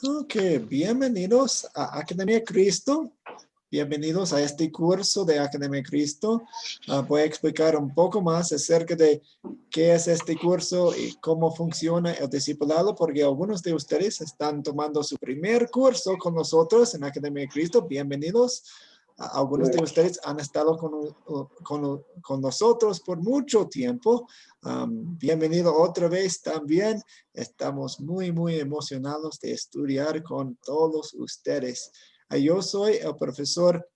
Ok, bienvenidos a Academia Cristo. Bienvenidos a este curso de Academia Cristo. Voy a explicar un poco más acerca de qué es este curso y cómo funciona el discipulado, porque algunos de ustedes están tomando su primer curso con nosotros en Academia Cristo. Bienvenidos. Algunos de ustedes han estado con nosotros por mucho tiempo. Bienvenido otra vez también. Estamos muy emocionados de estudiar con todos ustedes. Yo soy el profesor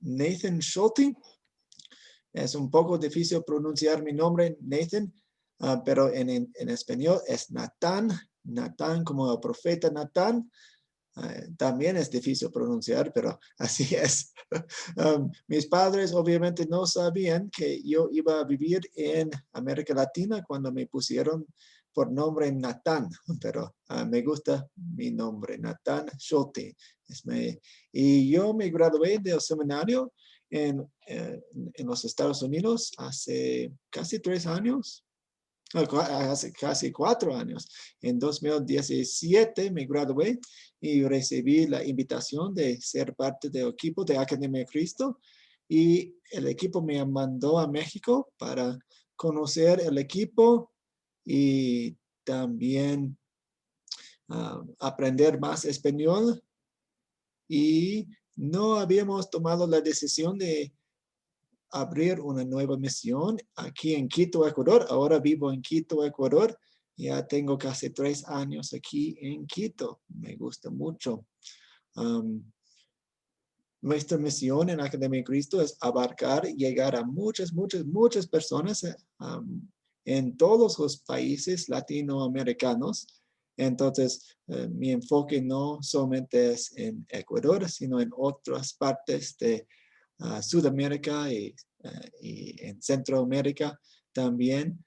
Nathan Schulte. Es un poco difícil pronunciar mi nombre, Nathan, pero en español es Natán. Natán como el profeta Natán. También es difícil pronunciar, pero así es. Mis padres obviamente no sabían que yo iba a vivir en América Latina cuando me pusieron por nombre Natán, pero me gusta mi nombre, Natán Schulte. Y yo me gradué del seminario en los Estados Unidos hace casi 3 años. Hace casi 4 años. En 2017 me gradué y recibí la invitación de ser parte del equipo de Academia Cristo, y el equipo me mandó a México para conocer el equipo y también aprender más español, y no habíamos tomado la decisión de abrir una nueva misión aquí en Quito, Ecuador. Ahora vivo en Quito, Ecuador. Ya tengo casi 3 años aquí en Quito. Me gusta mucho. Nuestra misión en Academia Cristo es abarcar y llegar a muchas personas en todos los países latinoamericanos. Entonces, mi enfoque no solamente es en Ecuador, sino en otras partes de Sudamérica y en Centroamérica también.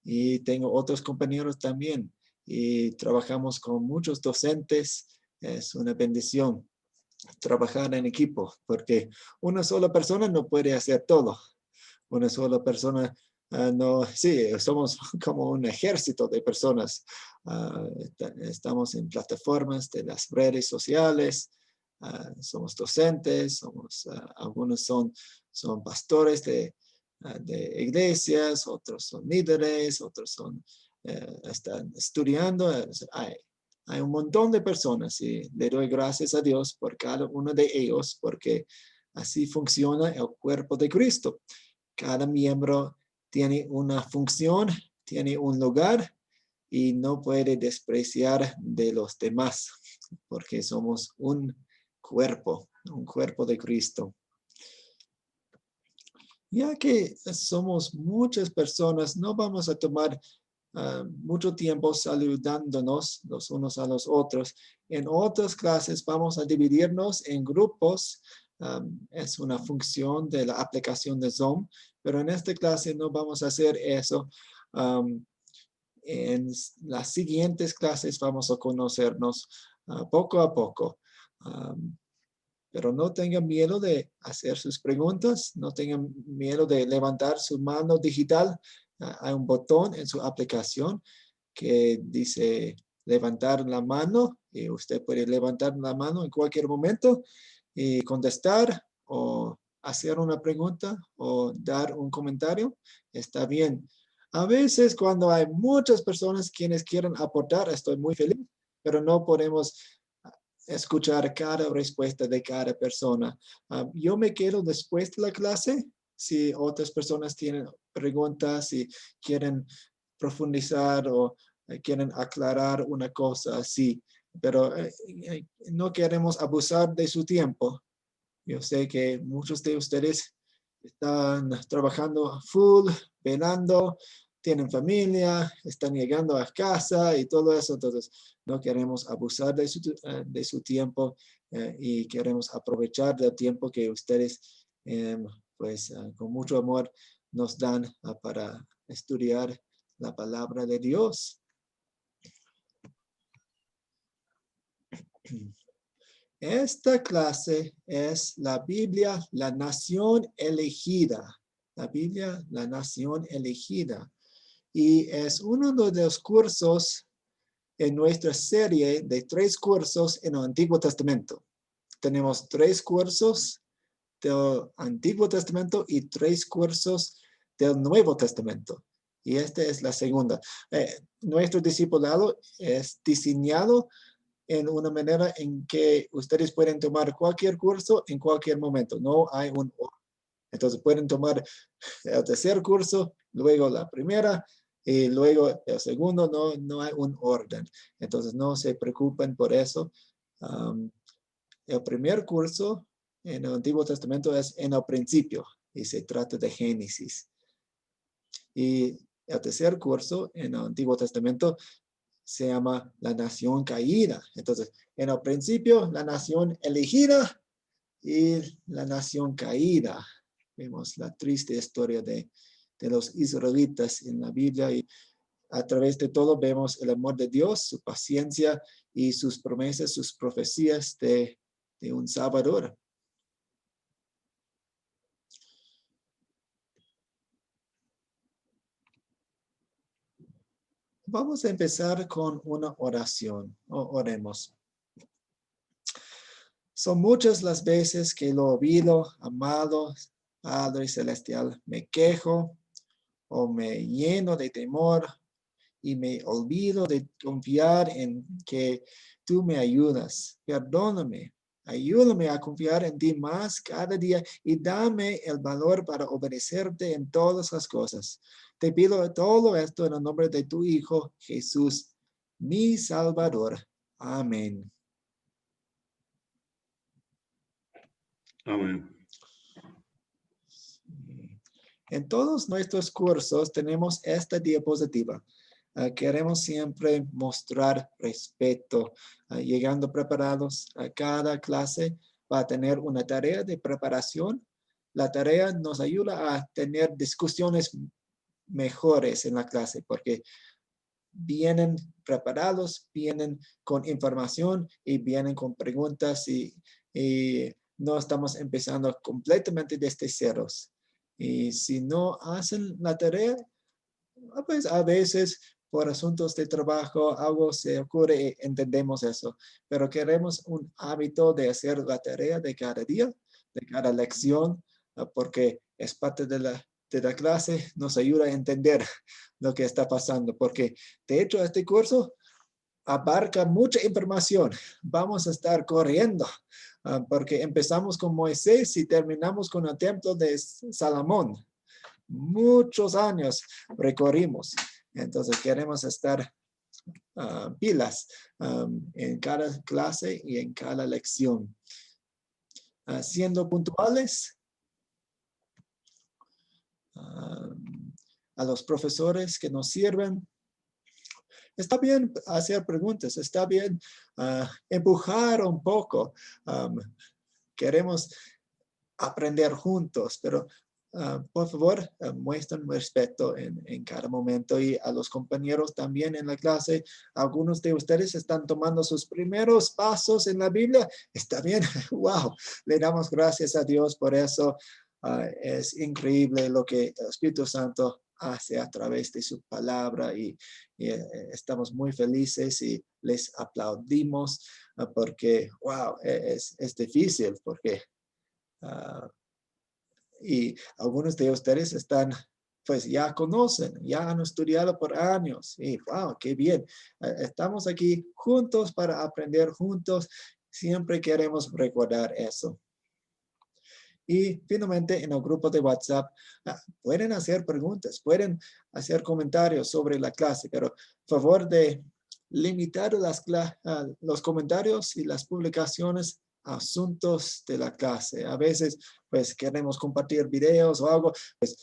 Y tengo otros compañeros también. Y trabajamos con muchos docentes. Es una bendición trabajar en equipo, porque una sola persona no puede hacer todo. Una sola persona no, sí, somos como un ejército de personas. Estamos en plataformas de las redes sociales, somos docentes, algunos son pastores de iglesias, otros son líderes, otros están estudiando. Hay un montón de personas y le doy gracias a Dios por cada uno de ellos, porque así funciona el cuerpo de Cristo. Cada miembro tiene una función, tiene un lugar, y no puede despreciar de los demás, porque somos un cuerpo de Cristo. Ya que somos muchas personas, no vamos a tomar mucho tiempo saludándonos los unos a los otros. En otras clases vamos a dividirnos en grupos. Es una función de la aplicación de Zoom, pero en esta clase no vamos a hacer eso. En las siguientes clases vamos a conocernos poco a poco. Pero no tengan miedo de hacer sus preguntas, no tengan miedo de levantar su mano digital. Hay un botón en su aplicación que dice levantar la mano, y usted puede levantar la mano en cualquier momento y contestar o hacer una pregunta o dar un comentario. Está bien. A veces cuando hay muchas personas quienes quieren aportar, estoy muy feliz, pero no podemos escuchar cada respuesta de cada persona. Yo me quedo después de la clase si otras personas tienen preguntas, si quieren profundizar o quieren aclarar una cosa así, pero no queremos abusar de su tiempo. Yo sé que muchos de ustedes están trabajando full, velando, tienen familia, están llegando a casa y todo eso. Entonces, no queremos abusar de su tiempo, y queremos aprovechar del tiempo que ustedes, pues, con mucho amor nos dan para estudiar la palabra de Dios. Esta clase es la Biblia, la nación elegida. La Biblia, la nación elegida. Y es uno de los cursos en nuestra serie de 3 cursos en el Antiguo Testamento. Tenemos 3 cursos del Antiguo Testamento y 3 cursos del Nuevo Testamento. Y esta es la segunda. Nuestro discipulado es diseñado en una manera en que ustedes pueden tomar cualquier curso en cualquier momento. No hay un orden. Entonces pueden tomar el tercer curso, luego la primera y luego el segundo. No hay un orden. Entonces no se preocupen por eso. El primer curso en el Antiguo Testamento es en el principio y se trata de Génesis. Y el tercer curso en el Antiguo Testamento se llama la nación caída. Entonces, en el principio, la nación elegida y la nación caída. Vemos la triste historia de los israelitas en la Biblia y a través de todo vemos el amor de Dios, su paciencia y sus promesas, sus profecías de un Salvador. Vamos a empezar con una oración. Oremos. Son muchas las veces que lo oído, amado Padre Celestial, me quejo o me lleno de temor y me olvido de confiar en que tú me ayudas. Perdóname, ayúdame a confiar en ti más cada día y dame el valor para obedecerte en todas las cosas. Te pido todo esto en el nombre de tu Hijo, Jesús, mi Salvador. Amén. Amén. En todos nuestros cursos tenemos esta diapositiva. Queremos siempre mostrar respeto. Llegando preparados a cada clase va a tener una tarea de preparación. La tarea nos ayuda a tener discusiones mejores en la clase porque vienen preparados, vienen con información y vienen con preguntas y no estamos empezando completamente desde ceros. Y si no hacen la tarea, pues a veces por asuntos de trabajo algo se ocurre y entendemos eso, pero queremos un hábito de hacer la tarea de cada día, de cada lección, porque es parte de la clase, nos ayuda a entender lo que está pasando, porque de hecho este curso abarca mucha información. Vamos a estar corriendo, porque empezamos con Moisés y terminamos con el templo de Salomón. Muchos años recorrimos. Entonces queremos estar pilas en cada clase y en cada lección. Siendo puntuales a los profesores que nos sirven. Está bien hacer preguntas, está bien empujar un poco. Queremos aprender juntos, pero por favor, muestren respeto en cada momento y a los compañeros también en la clase. Algunos de ustedes están tomando sus primeros pasos en la Biblia. Está bien, wow, le damos gracias a Dios por eso. Es increíble lo que el Espíritu Santo hace a través de su palabra y estamos muy felices y les aplaudimos porque, wow, es difícil porque y algunos de ustedes están, pues ya conocen, ya han estudiado por años y wow, qué bien. Estamos aquí juntos para aprender juntos. Siempre queremos recordar eso. Y finalmente en el grupo de WhatsApp pueden hacer preguntas, pueden hacer comentarios sobre la clase, pero favor de limitar los comentarios y las publicaciones a asuntos de la clase. A veces pues queremos compartir videos o algo, pues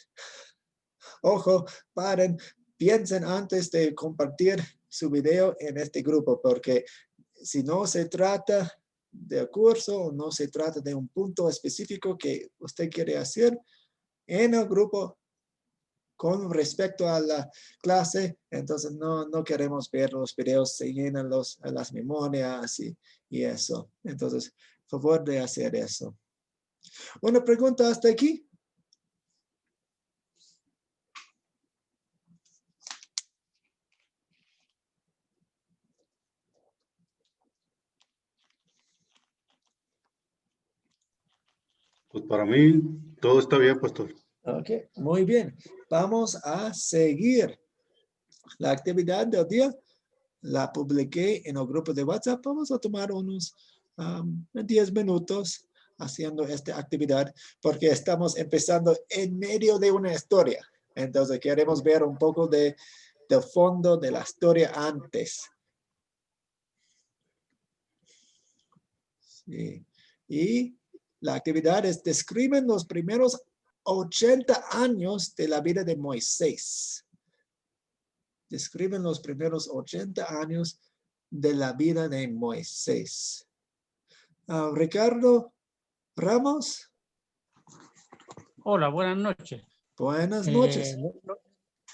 ojo, paren, piensen antes de compartir su video en este grupo, porque si no se trata del curso, no se trata de un punto específico que usted quiere hacer en el grupo con respecto a la clase, entonces no queremos ver los videos, se llenan las memorias y eso. Entonces, favor de hacer eso. ¿Una pregunta hasta aquí? Pues para mí todo está bien, pastor. Ok, muy bien. Vamos a seguir. La actividad del día la publiqué en el grupo de WhatsApp. Vamos a tomar unos 10 minutos haciendo esta actividad porque estamos empezando en medio de una historia. Entonces queremos ver un poco del fondo de la historia antes. Sí. Y la actividad es describen los primeros 80 años de la vida de Moisés. Describen los primeros 80 años de la vida de Moisés. Ricardo Ramos. Hola, buenas noches. Buenas noches.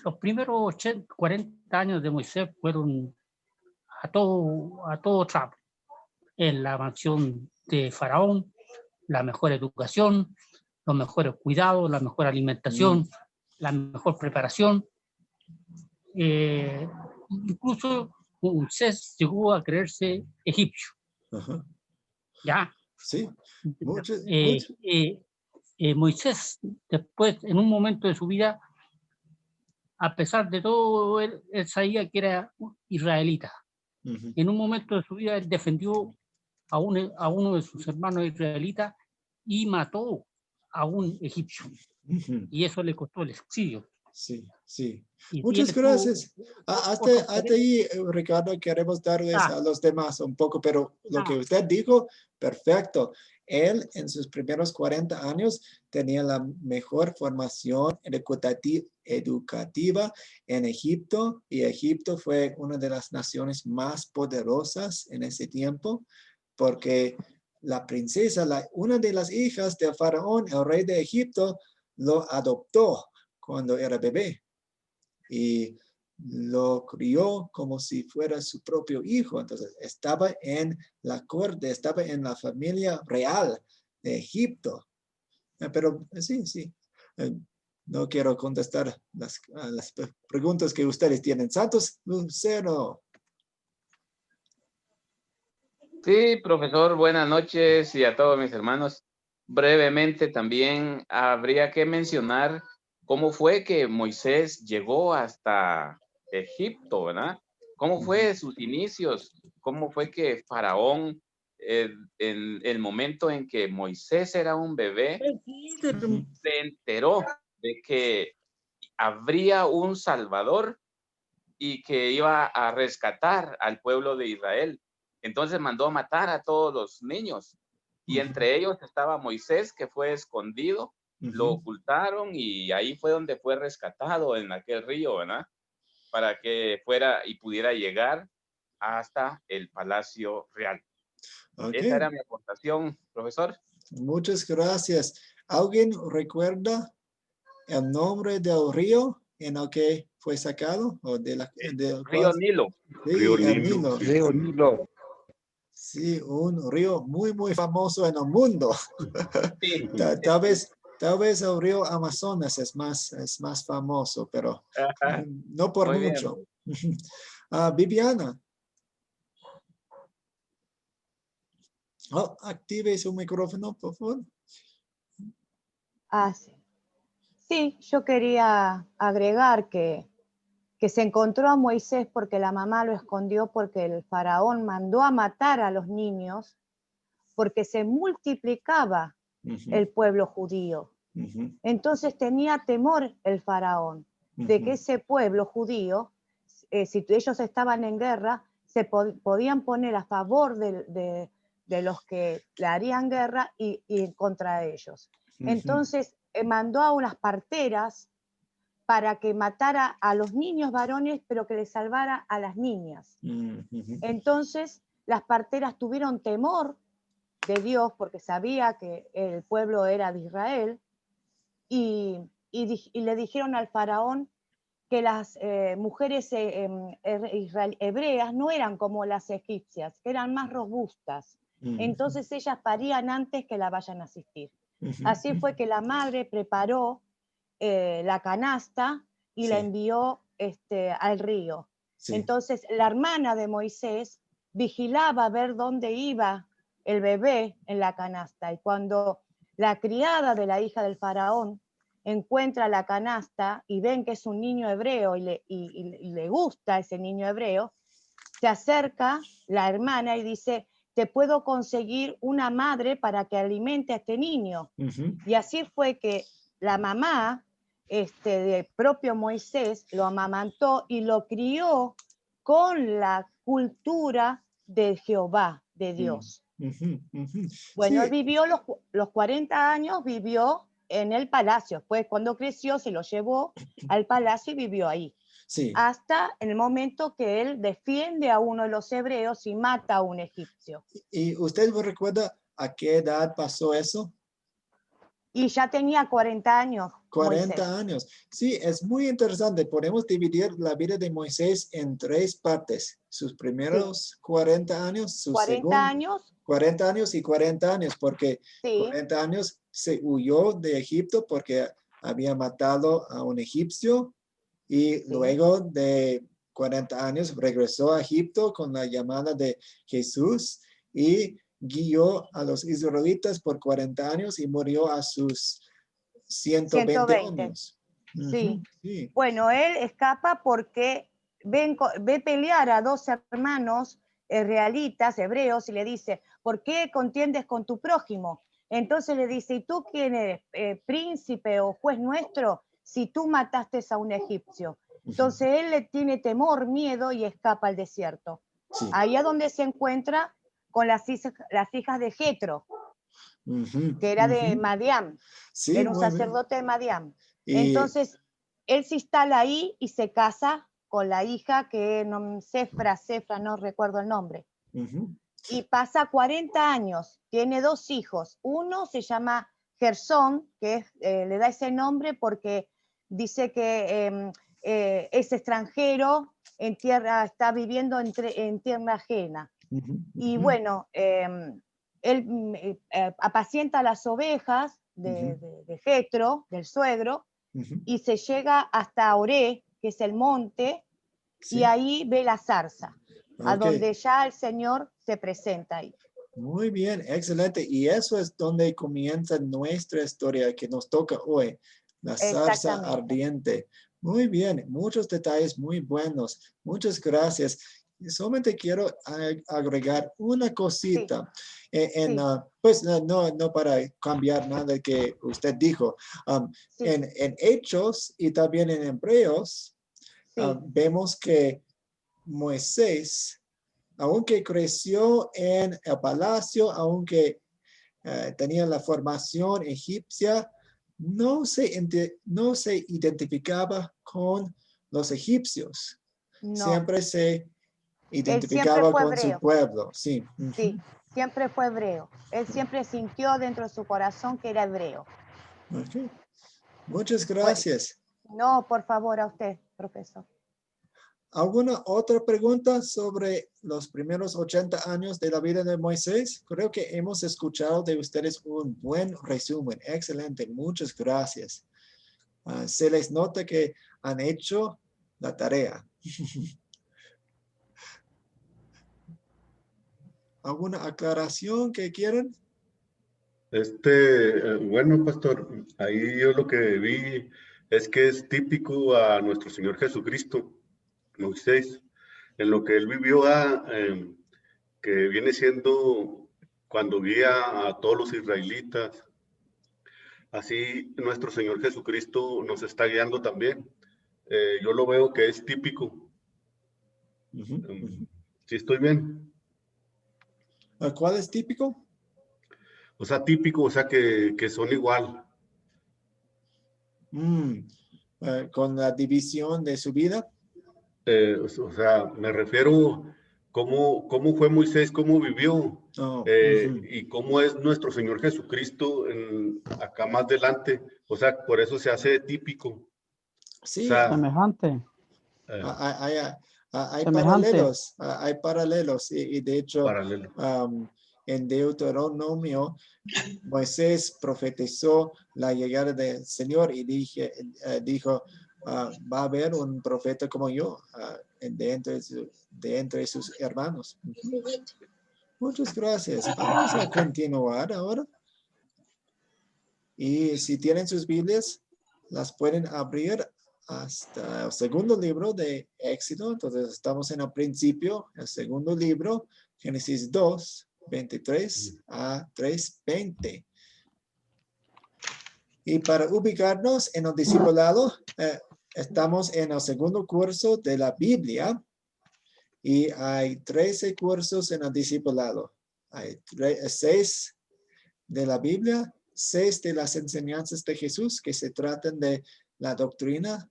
Los primeros 40 años de Moisés fueron a todo trapo. En la mansión de Faraón, la mejor educación, los mejores cuidados, la mejor alimentación, la mejor preparación. Incluso Moisés llegó a creerse egipcio. Ajá. ¿Ya? Sí. Moisés, después, en un momento de su vida, a pesar de todo, él sabía que era israelita. En un momento de su vida, él defendió a uno de sus hermanos israelitas y mató a un egipcio. Y eso le costó el exilio. Sí, sí. Y Muchas gracias. Hasta ahí, Ricardo, queremos darles a los demás un poco, pero lo que usted dijo, perfecto. Él en sus primeros 40 años tenía la mejor formación educativa en Egipto y Egipto fue una de las naciones más poderosas en ese tiempo porque la princesa, una de las hijas del faraón, el rey de Egipto, lo adoptó cuando era bebé y lo crió como si fuera su propio hijo. Entonces estaba en la corte, estaba en la familia real de Egipto. Pero sí. No quiero contestar las preguntas que ustedes tienen. Santos Lucero. Sí, profesor, buenas noches y a todos mis hermanos. Brevemente también habría que mencionar cómo fue que Moisés llegó hasta Egipto, ¿verdad? ¿Cómo fue sus inicios? ¿Cómo fue que Faraón, en el momento en que Moisés era un bebé, se enteró de que habría un Salvador y que iba a rescatar al pueblo de Israel? Entonces mandó a matar a todos los niños y entre ellos estaba Moisés, que fue escondido, lo ocultaron y ahí fue donde fue rescatado en aquel río, ¿verdad? Para que fuera y pudiera llegar hasta el Palacio Real. Okay. Esa era mi aportación, profesor. Muchas gracias. ¿Alguien recuerda el nombre del río en el que fue sacado? ¿O del río Nilo. Sí, Río el Nilo. Río Nilo. Sí, un río muy, muy famoso en el mundo. Sí. Tal vez el río Amazonas es más famoso, pero no por Muy mucho. Viviana. Active su micrófono, por favor. Sí. Sí, yo quería agregar que se encontró a Moisés porque la mamá lo escondió porque el faraón mandó a matar a los niños porque se multiplicaba el pueblo judío. Entonces tenía temor el faraón de que ese pueblo judío, si ellos estaban en guerra, se podían poner a favor de los que le harían guerra y contra ellos. Entonces mandó a unas parteras para que matara a los niños varones, pero que les salvara a las niñas. Entonces las parteras tuvieron temor de Dios porque sabía que el pueblo era de Israel y le dijeron al faraón que las mujeres hebreas no eran como las egipcias, que eran más robustas. Entonces ellas parían antes que la vayan a asistir. Así fue que la madre preparó la canasta y la envió al río. Entonces la hermana de Moisés vigilaba a ver dónde iba el bebé en la canasta y cuando la criada de la hija del faraón encuentra la canasta y ven que es un niño hebreo y le gusta ese niño hebreo, se acerca la hermana y dice, te puedo conseguir una madre para que alimente a este niño. Y así fue que la mamá del propio Moisés lo amamantó y lo crió con la cultura de Jehová, de Dios. Bueno, Sí. él vivió los 40 años, vivió en el palacio. Pues cuando creció se lo llevó al palacio y vivió ahí. Sí. Hasta el momento que él defiende a uno de los hebreos y mata a un egipcio. ¿Y usted recuerda a qué edad pasó eso? Y ya tenía 40 años. 40 Moisés. años. Sí, es muy interesante. Podemos dividir la vida de Moisés en 3 partes. Sus primeros 40 años, sus 40 años. 40 años y 40 años, porque Sí. 40 años se huyó de Egipto porque había matado a un egipcio y luego de 40 años regresó a Egipto con la llamada de Jesús y guió a los israelitas por 40 años y murió a sus 120 años. Sí. Sí. Bueno, él escapa porque ve pelear a 2 hermanos israelitas, hebreos, y le dice, ¿por qué contiendes con tu prójimo? Entonces le dice, ¿y tú quién eres, príncipe o juez nuestro, si tú mataste a un egipcio? Entonces él le tiene temor, miedo y escapa al desierto. Sí. Ahí es donde se encuentra con las hijas de Jetro, que era de Madián. Sí, Era un muy bien. sacerdote de Madián. Y- Entonces, él se instala ahí y se casa con la hija que Cefra, no recuerdo el nombre. Y pasa 40 años, tiene 2 hijos. Uno se llama Gersón, que le da ese nombre porque dice que es extranjero, está viviendo en tierra ajena. Y bueno, él apacienta las ovejas de Jetro, del suegro, y se llega hasta Oré, que es el monte, Sí. y ahí ve la zarza, a Ok. donde ya el Señor se presenta ahí. Muy bien, excelente. Y eso es donde comienza nuestra historia que nos toca hoy, la zarza Exactamente. ardiente. Muy bien, muchos detalles muy buenos. Muchas gracias. Y solamente quiero agregar una cosita. Sí. Pues no para cambiar nada que usted dijo. Sí. En Hechos y también en Hebreos, Sí. vemos que Moisés, aunque creció en el palacio, aunque tenía la formación egipcia, no se identificaba con los egipcios. No. Siempre se Él siempre identificaba fue con su hebreo. pueblo. Sí. Sí, siempre fue hebreo. Él siempre sintió dentro de su corazón que era hebreo. Ok. Muchas Bueno, gracias. no, por favor, a usted, profesor. ¿Alguna otra pregunta sobre los primeros 80 años de la vida de Moisés? Creo que hemos escuchado de ustedes un buen resumen. Excelente. Muchas gracias. Se les nota que han hecho la tarea. ¿Alguna aclaración que quieran? Bueno, pastor, ahí yo lo que vi es que es típico a nuestro Señor Jesucristo, Moisés, en lo que él vivió, que viene siendo cuando guía a todos los israelitas. Así nuestro Señor Jesucristo nos está guiando también. Yo lo veo que es típico. ¿Sí estoy bien? ¿Cuál es típico? O sea, típico, o sea, que son igual. Con la división de su vida. O sea, me refiero cómo fue Moisés, cómo vivió, y cómo es nuestro Señor Jesucristo acá más adelante. O sea, por eso se hace típico. Sí, O sea, semejante. hay Semejante. paralelos y de hecho paralelo. en Deuteronomio Moisés profetizó la llegada del Señor y dijo va a haber un profeta como yo de entre sus hermanos. Muchas gracias. Vamos a continuar ahora. Y si tienen sus Biblias, las pueden abrir hasta el segundo libro de Éxodo. Entonces estamos en el principio, el segundo libro, Génesis 2, 23 a 3, 20. Y para ubicarnos en el discipulado, estamos en el segundo curso de la Biblia y hay 13 cursos en el discipulado. Hay 6 de la Biblia, 6 de las enseñanzas de Jesús que se tratan de la doctrina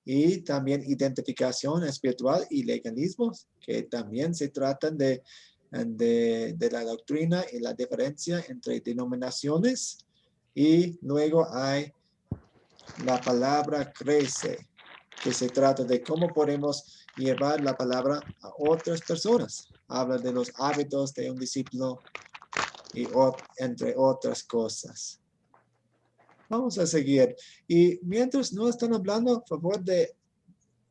y también identificación espiritual y legalismo, que también se tratan de la doctrina y la diferencia entre denominaciones. Y luego hay la palabra crece, que se trata de cómo podemos llevar la palabra a otras personas. Habla de los hábitos de un discípulo y entre otras cosas. Vamos a seguir. Y mientras no están hablando, por favor de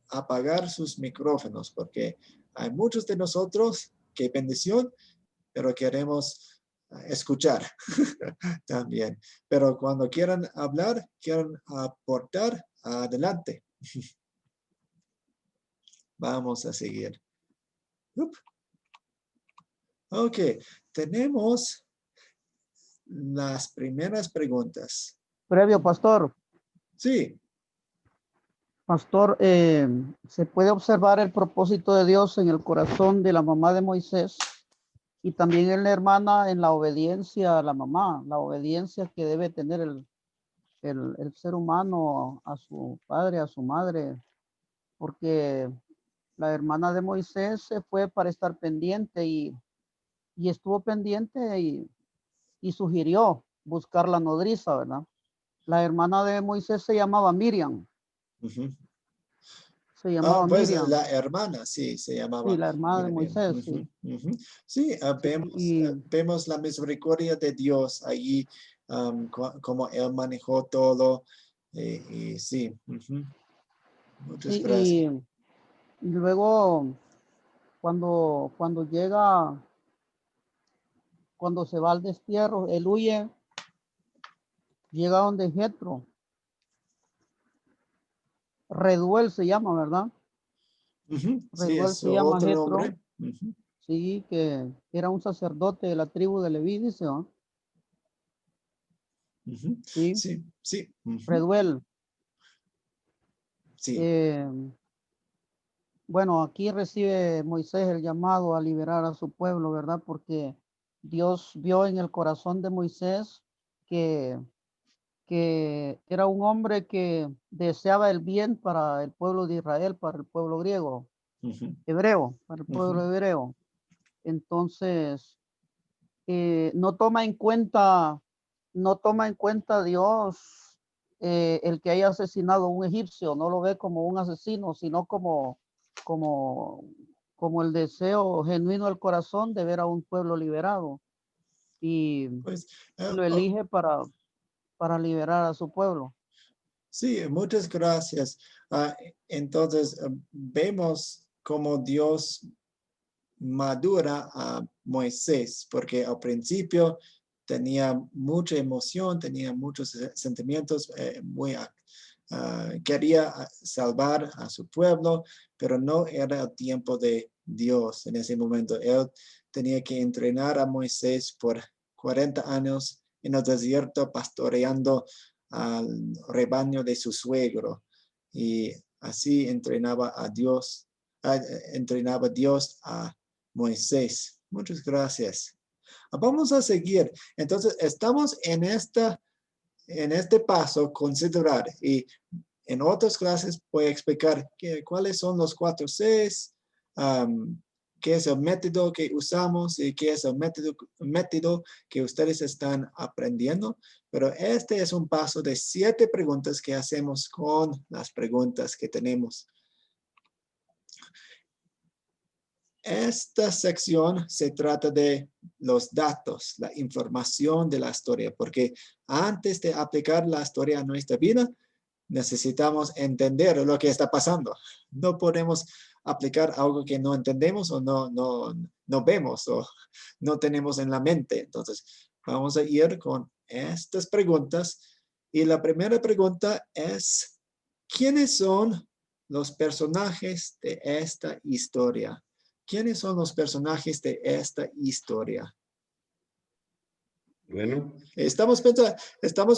apagar sus micrófonos, porque hay muchos de nosotros que bendición, pero queremos escuchar también. Pero cuando quieran hablar, quieran aportar, adelante. Vamos a seguir. Ok, tenemos las primeras preguntas. Previo, pastor. Sí. Pastor, ¿se puede observar el propósito de Dios en el corazón de la mamá de Moisés y también en la hermana en la obediencia a la mamá, la obediencia que debe tener el ser humano a su padre, a su madre? Porque la hermana de Moisés se fue para estar pendiente y estuvo pendiente y sugirió buscar la nodriza, ¿verdad? La hermana de Moisés se llamaba Miriam. Uh-huh. Se llamaba pues Miriam. la hermana, sí, se llamaba. Sí, la hermana de Miriam. Moisés, Uh-huh, sí. uh-huh. Sí, vemos la misericordia de Dios allí, como Él manejó todo. Y sí. Uh-huh. Muchas Sí, gracias. y luego cuando llega, cuando se va al destierro, él huye, llega donde Jetro. Reduel se llama, ¿verdad? Uh-huh. Sí, Reduel es se llama otro Jetro. nombre. Uh-huh. Sí, que era un sacerdote de la tribu de Leví, dice, ¿no? Uh-huh. Sí, Sí, sí. Uh-huh. Reduel. Sí. Bueno, aquí recibe Moisés el llamado a liberar a su pueblo, ¿verdad? Porque Dios vio en el corazón de Moisés que era un hombre que deseaba el bien para el pueblo de Israel, para el pueblo griego, Uh-huh. hebreo, para el pueblo Uh-huh. hebreo. Entonces, no toma en cuenta Dios el que haya asesinado a un egipcio, no lo ve como un asesino, sino como el deseo genuino del corazón de ver a un pueblo liberado. Y Pues, lo elige para liberar a su pueblo. sí, muchas gracias. Entonces, vemos cómo Dios madura a Moisés, porque al principio tenía mucha emoción, tenía muchos sentimientos, quería salvar a su pueblo, pero no era el tiempo de Dios en ese momento. Él tenía que entrenar a Moisés por 40 años en el desierto, pastoreando al rebaño de su suegro, y así entrenaba Dios a Moisés. Muchas gracias. Vamos a seguir. Entonces, estamos en este paso, considerar, y en otras clases voy a explicar cuáles son los 4 Cs, qué es el método que usamos y qué es el método que ustedes están aprendiendo. Pero este es un paso de 7 preguntas que hacemos con las preguntas que tenemos. Esta sección se trata de los datos, la información de la historia, porque antes de aplicar la historia a nuestra vida, necesitamos entender lo que está pasando. No podemos aplicar algo que no entendemos o no vemos o no tenemos en la mente. Entonces, vamos a ir con estas preguntas. Y la primera pregunta es, ¿quiénes son los personajes de esta historia? ¿Quiénes son los personajes de esta historia? Bueno, Estamos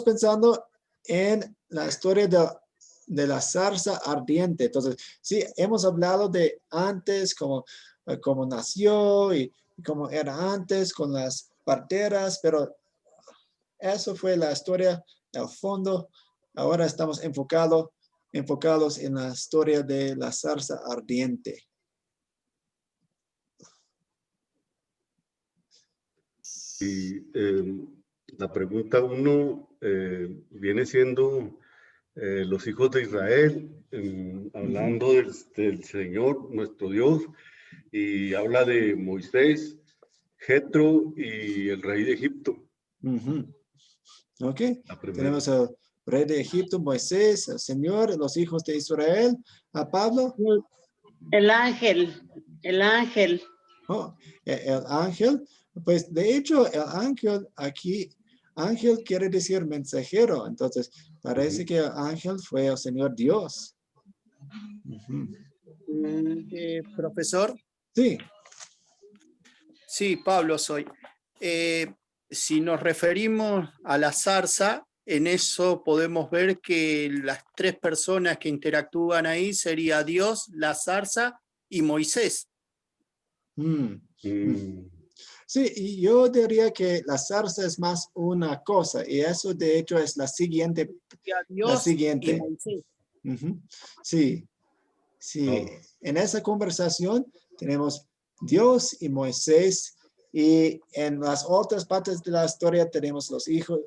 pensando en la historia de la zarza ardiente. Entonces, sí, hemos hablado de antes, cómo nació y cómo era antes con las parteras, pero eso fue la historia al fondo. Ahora estamos enfocados en la historia de la zarza ardiente. y la pregunta 1 viene siendo los hijos de Israel, hablando del Señor, nuestro Dios, y habla de Moisés, Jetro y el rey de Egipto. Ok, La primera. tenemos al rey de Egipto, Moisés, el Señor, los hijos de Israel, a Pablo. El ángel. Oh, el ángel, pues de hecho el ángel aquí, ángel quiere decir mensajero, entonces parece que el ángel fue el Señor Dios. Profesor. Sí. Sí, Pablo soy. Si nos referimos a la zarza, en eso podemos ver que las 3 personas que interactúan ahí sería Dios, la zarza y Moisés. Sí, y yo diría que la zarza es más una cosa, y eso de hecho es la siguiente. Dios y Moisés. Sí, sí. En esa conversación tenemos Dios y Moisés, y en las otras partes de la historia tenemos los hijos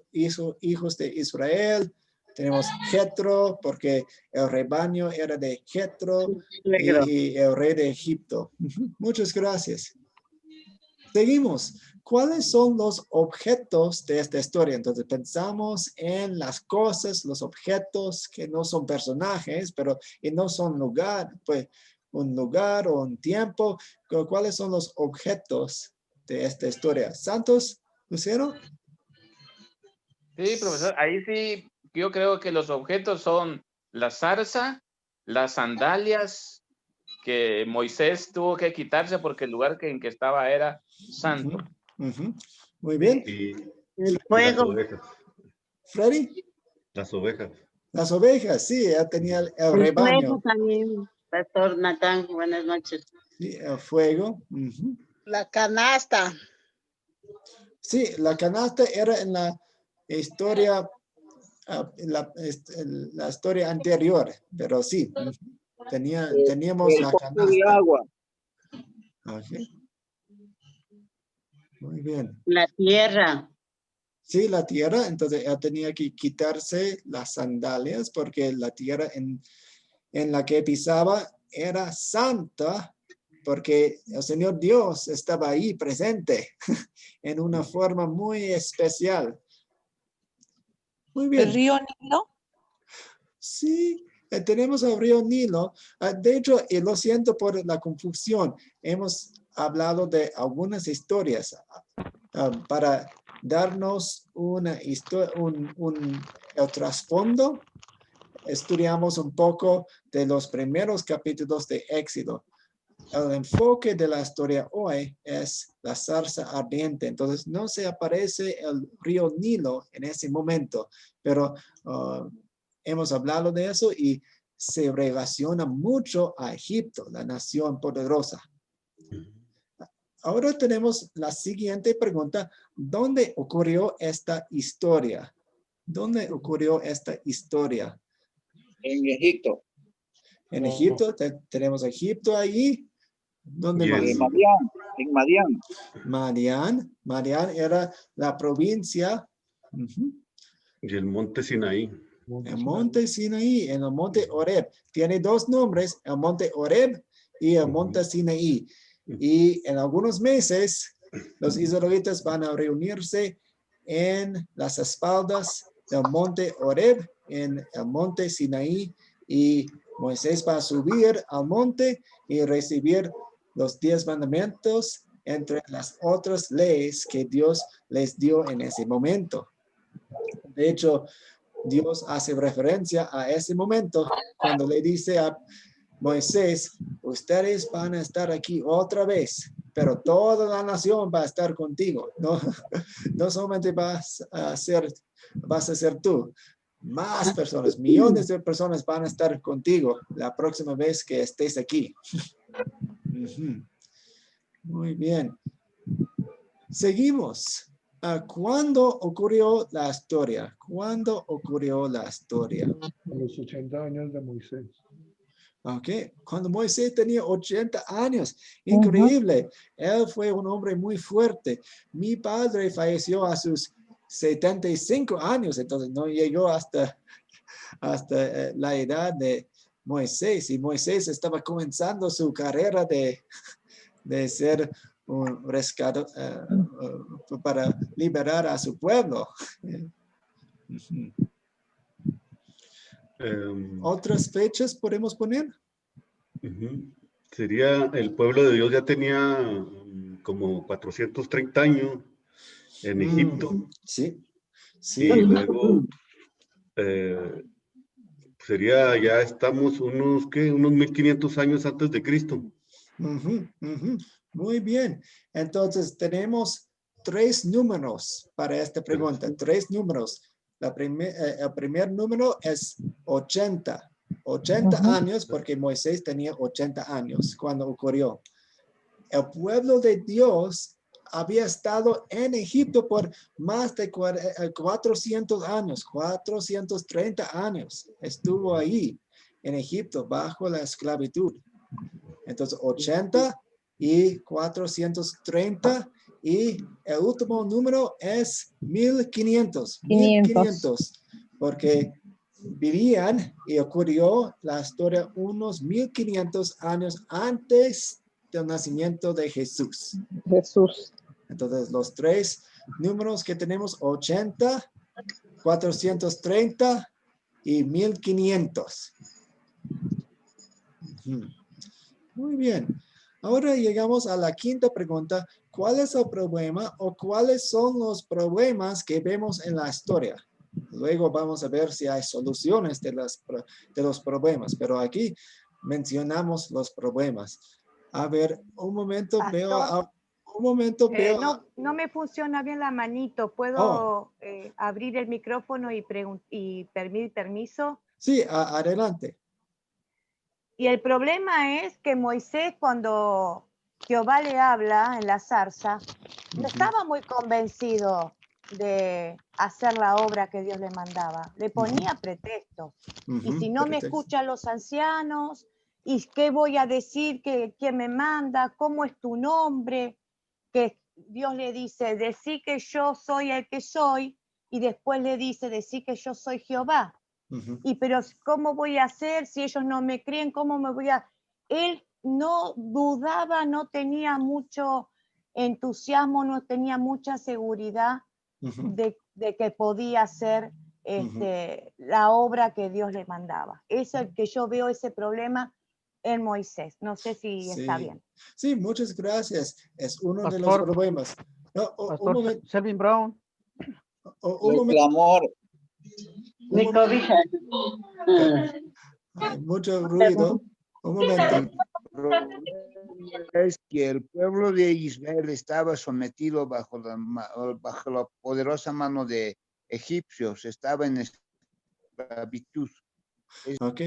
de Israel, tenemos Jetro, porque el rebaño era de Jetro, y el rey de Egipto. Muchas gracias. Seguimos. ¿Cuáles son los objetos de esta historia? Entonces pensamos en las cosas, los objetos que no son personajes, pero y no son lugar, pues un lugar o un tiempo. ¿Cuáles son los objetos de esta historia? Santos, Lucero. Sí, profesor, ahí sí, yo creo que los objetos son la zarza, las sandalias que Moisés tuvo que quitarse porque el lugar en que estaba era santo. Muy bien. Y el fuego. las ovejas. Freddy. Las ovejas. Las ovejas, sí, ya tenía el rebaño. Fuego también, Pastor Natán, buenas noches. Sí, el fuego. La canasta. Sí, la canasta era en la historia, la historia anterior, pero sí, teníamos la canasta. Agua. Okay. Muy bien. La tierra. Sí, la tierra, entonces ella tenía que quitarse las sandalias porque la tierra en la que pisaba era santa, porque el Señor Dios estaba ahí presente en una forma muy especial. Muy bien. ¿El río Nilo? Sí, tenemos el río Nilo. De hecho, y lo siento por la confusión, hemos hablado de algunas historias para darnos una historia, el trasfondo. Estudiamos un poco de los primeros capítulos de Éxodo. El enfoque de la historia hoy es la zarza ardiente. Entonces no se aparece el río Nilo en ese momento, pero hemos hablado de eso y se relaciona mucho a Egipto, la nación poderosa. Ahora tenemos la siguiente pregunta. ¿Dónde ocurrió esta historia? ¿Dónde ocurrió esta historia? En Egipto. En Egipto, tenemos Egipto ahí. ¿Dónde más? En Madián. Madián era la provincia. Y el monte Sinaí. El monte Sinaí, en el monte Horeb. Tiene 2 nombres, el monte Horeb y el monte Sinaí. Y en algunos meses, los israelitas van a reunirse en las espaldas del monte Horeb, en el monte Sinaí, y Moisés va a subir al monte y recibir los 10 mandamientos entre las otras leyes que Dios les dio en ese momento. De hecho, Dios hace referencia a ese momento cuando le dice a Moisés, ustedes van a estar aquí otra vez, pero toda la nación va a estar contigo. No, no solamente vas a ser tú. Más personas, millones de personas van a estar contigo la próxima vez que estés aquí. Muy bien. Seguimos. ¿Cuándo ocurrió la historia? ¿Cuándo ocurrió la historia? A los 80 años de Moisés. Ok, cuando Moisés tenía 80 años, increíble. Él fue un hombre muy fuerte. Mi padre falleció a sus 75 años, entonces no llegó hasta la edad de Moisés. Y Moisés estaba comenzando su carrera de ser un rescate para liberar a su pueblo. ¿Otras fechas podemos poner? Sería, el pueblo de Dios ya tenía como 430 años en Egipto. Sí. Y luego sería, ya estamos unos 1500 años antes de Cristo. Muy bien. Entonces tenemos 3 números para esta pregunta. 3 números. El primer número es 80. 80 años porque Moisés tenía 80 años cuando ocurrió. El pueblo de Dios había estado en Egipto por más de 400 años, 430 años. Estuvo ahí en Egipto bajo la esclavitud. Entonces 80 y 430 y el último número es 1500. 1500 porque vivían y ocurrió la historia unos 1500 años antes del nacimiento de Jesús. Entonces los 3 números que tenemos 80, 430 y 1500. Muy bien. Ahora llegamos a la quinta pregunta. ¿Cuál es el problema o cuáles son los problemas que vemos en la historia? Luego vamos a ver si hay soluciones de los problemas, pero aquí mencionamos los problemas. A ver, un momento, Pastor, veo. No me funciona bien la manito. ¿Puedo abrir el micrófono y pedir permiso? Sí, adelante. Y el problema es que Moisés, cuando Jehová le habla en la zarza, no estaba muy convencido de hacer la obra que Dios le mandaba. Le ponía pretextos. Y si no me escuchan los ancianos, ¿y qué voy a decir? ¿Quién me manda? ¿Cómo es tu nombre? Que Dios le dice, decí que yo soy el que soy, y después le dice, decí que yo soy Jehová. Y pero ¿cómo voy a hacer si ellos no me creen? ¿Cómo me voy a...? Él no dudaba, no tenía mucho entusiasmo, no tenía mucha seguridad de que podía hacer la obra que Dios le mandaba. Eso es que yo veo ese problema en Moisés. No sé si está bien. Sí, muchas gracias. Es uno de los problemas. No, un momento. Selvin Brown. Un momento. Clamor. Mi cobija. Hay mucho ruido. Un momento. Es que el pueblo de Israel estaba sometido bajo la poderosa mano de egipcios, estaba en esclavitud. Ok,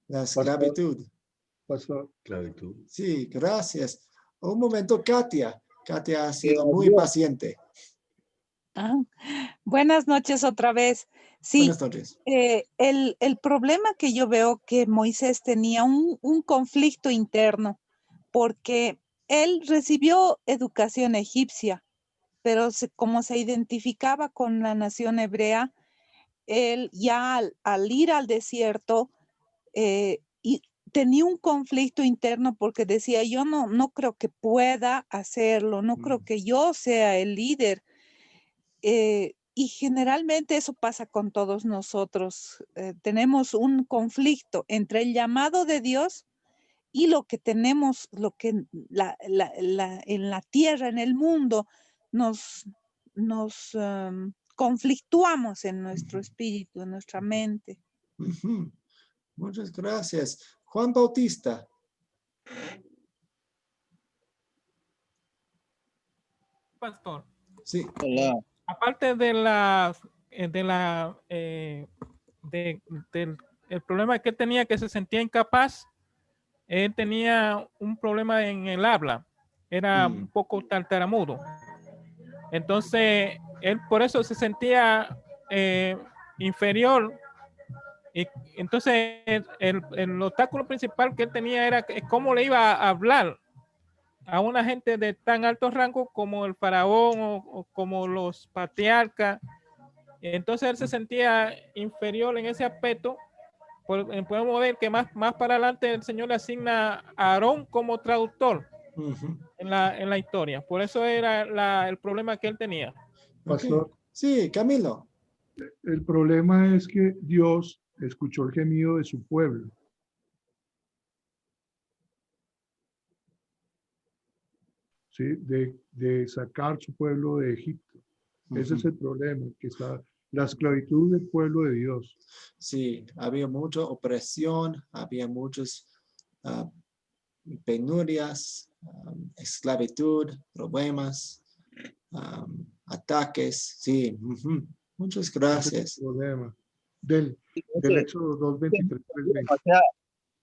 la esclavitud. Esclavitud. Sí, gracias. Un momento, Katia. Katia ha sido muy paciente. Buenas noches otra vez. Sí, buenas noches. El problema que yo veo que Moisés tenía un conflicto interno, porque él recibió educación egipcia, pero como se identificaba con la nación hebrea, él ya al ir al desierto y tenía un conflicto interno porque decía, yo no creo que pueda hacerlo, no creo que yo sea el líder. Y generalmente eso pasa con todos nosotros. Tenemos un conflicto entre el llamado de Dios y lo que tenemos, lo que en la tierra, en el mundo, nos conflictuamos en nuestro espíritu, en nuestra mente. Muchas gracias. Juan Bautista. Pastor. Sí. Hola. Aparte de del el problema que él tenía, que se sentía incapaz, él tenía un problema en el habla, era un poco tartamudo. Entonces, él por eso se sentía inferior. Y entonces, el obstáculo principal que él tenía era cómo le iba a hablar a una gente de tan alto rango como el faraón o como los patriarcas. Entonces él se sentía inferior en ese aspecto. Podemos ver que más para adelante el Señor le asigna a Aarón como traductor en la historia. Por eso era el problema que él tenía. Pastor. Sí, Camilo. El problema es que Dios escuchó el gemido de su pueblo. ¿Sí? De sacar su pueblo de Egipto. Ese es el problema, que está la esclavitud del pueblo de Dios. Sí, había mucha opresión, había muchas penurias, esclavitud, problemas, ataques. Sí, muchas gracias. Ese es el problema del Éxodo 2:23. O sea,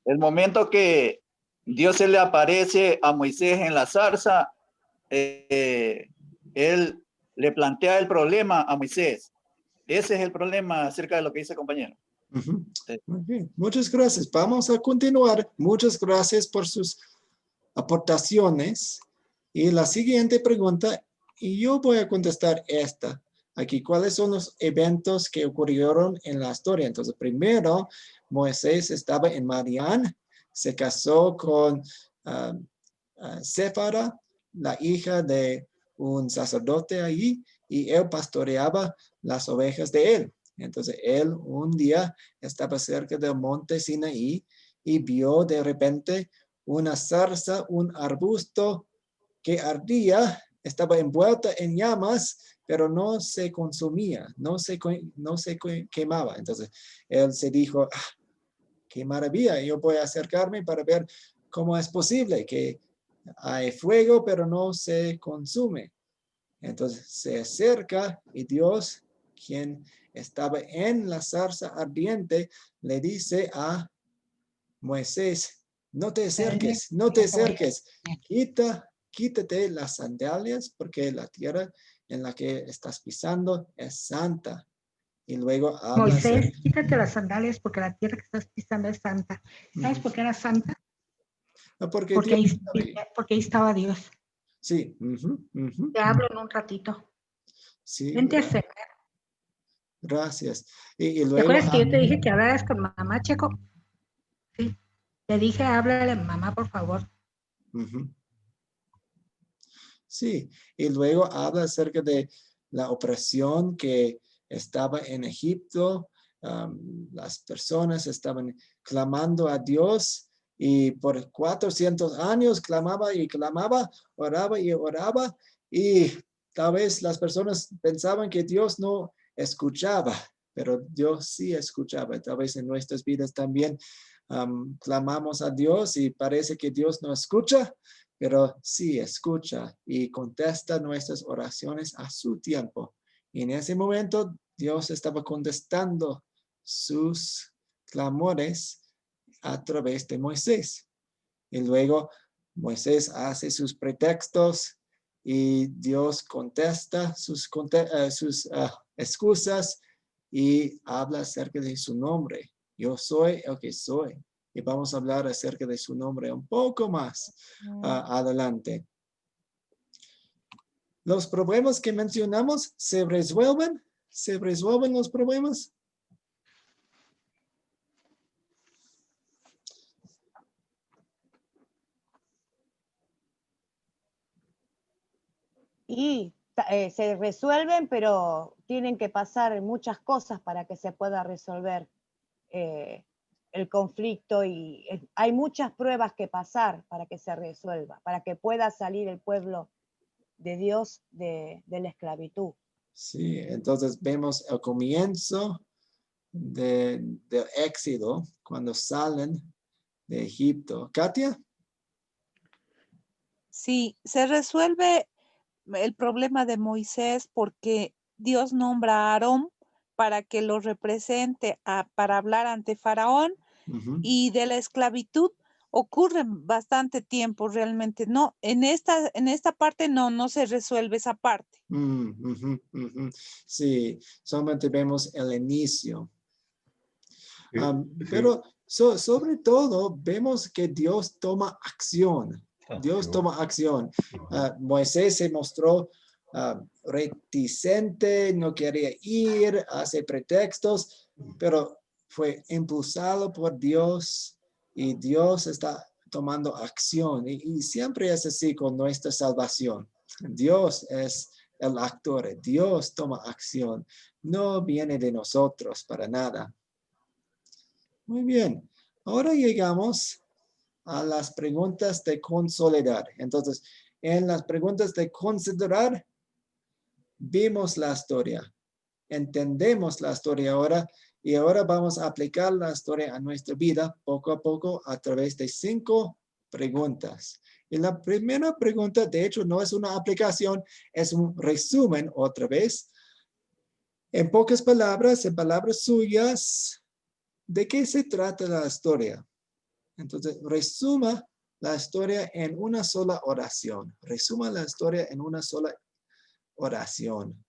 el momento que Dios se le aparece a Moisés en la zarza, él le plantea el problema a Moisés. Ese es el problema acerca de lo que dice el compañero. Muy bien. Muchas gracias. Vamos a continuar. Muchas gracias por sus aportaciones. Y la siguiente pregunta, y yo voy a contestar esta aquí. ¿Cuáles son los eventos que ocurrieron en la historia? Entonces, primero, Moisés estaba en Madián, se casó con Séfara, la hija de un sacerdote allí, y él pastoreaba las ovejas de él. Entonces, él un día estaba cerca del monte Sinaí y vio de repente una zarza, un arbusto que ardía, estaba envuelta en llamas, pero no se consumía, no se quemaba. Entonces, él se dijo, qué maravilla, yo voy a acercarme para ver cómo es posible que hay fuego, pero no se consume. Entonces, se acerca y Dios, quien estaba en la zarza ardiente, le dice a Moisés, no te acerques, no te acerques, quítate las sandalias porque la tierra en la que estás pisando es santa. Y luego Moisés, quítate las sandalias porque la tierra que estás pisando es santa. ¿Sabes por qué era santa? Porque ahí estaba Dios. Sí. Te hablo en un ratito. Sí. Vente a cenar. Gracias. Y luego, ¿te acuerdas que yo te dije que hablaras con mamá, Checo? Sí. Te dije, háblale a mamá, por favor. Sí. Y luego habla acerca de la opresión que estaba en Egipto. Las personas estaban clamando a Dios y por 400 años clamaba y clamaba, oraba y oraba, y tal vez las personas pensaban que Dios no escuchaba, pero Dios sí escuchaba. Tal vez en nuestras vidas también clamamos a Dios y parece que Dios no escucha, pero sí escucha y contesta nuestras oraciones a su tiempo. Y en ese momento Dios estaba contestando sus clamores a través de Moisés. Y luego Moisés hace sus pretextos y Dios contesta sus excusas y habla acerca de su nombre. Yo soy el que soy. Y vamos a hablar acerca de su nombre un poco más adelante. ¿Los problemas que mencionamos se resuelven? ¿Se resuelven los problemas? Y se resuelven, pero tienen que pasar muchas cosas para que se pueda resolver el conflicto, y hay muchas pruebas que pasar para que se resuelva, para que pueda salir el pueblo de Dios de la esclavitud. Sí, entonces vemos el comienzo del éxodo cuando salen de Egipto. Katia. Sí, se resuelve el problema de Moisés porque Dios nombra a Aarón para que lo represente para hablar ante Faraón. Y de la esclavitud ocurre bastante tiempo realmente. No, en esta parte no se resuelve esa parte. Sí, solamente vemos el inicio. Sí. Pero sobre todo vemos que Dios toma acción. Dios toma acción. Moisés se mostró reticente, no quería ir, hace pretextos, pero fue impulsado por Dios y Dios está tomando acción. Y siempre es así con nuestra salvación. Dios es el actor, Dios toma acción. No viene de nosotros para nada. Muy bien. Ahora llegamos a las preguntas de consolidar. Entonces, en las preguntas de considerar, vimos la historia, entendemos la historia ahora y ahora vamos a aplicar la historia a nuestra vida poco a poco a través de 5 preguntas. Y la primera pregunta, de hecho, no es una aplicación, es un resumen otra vez. En pocas palabras, en palabras suyas, ¿de qué se trata la historia? Entonces, resuma la historia en una sola oración. Resuma la historia en una sola oración.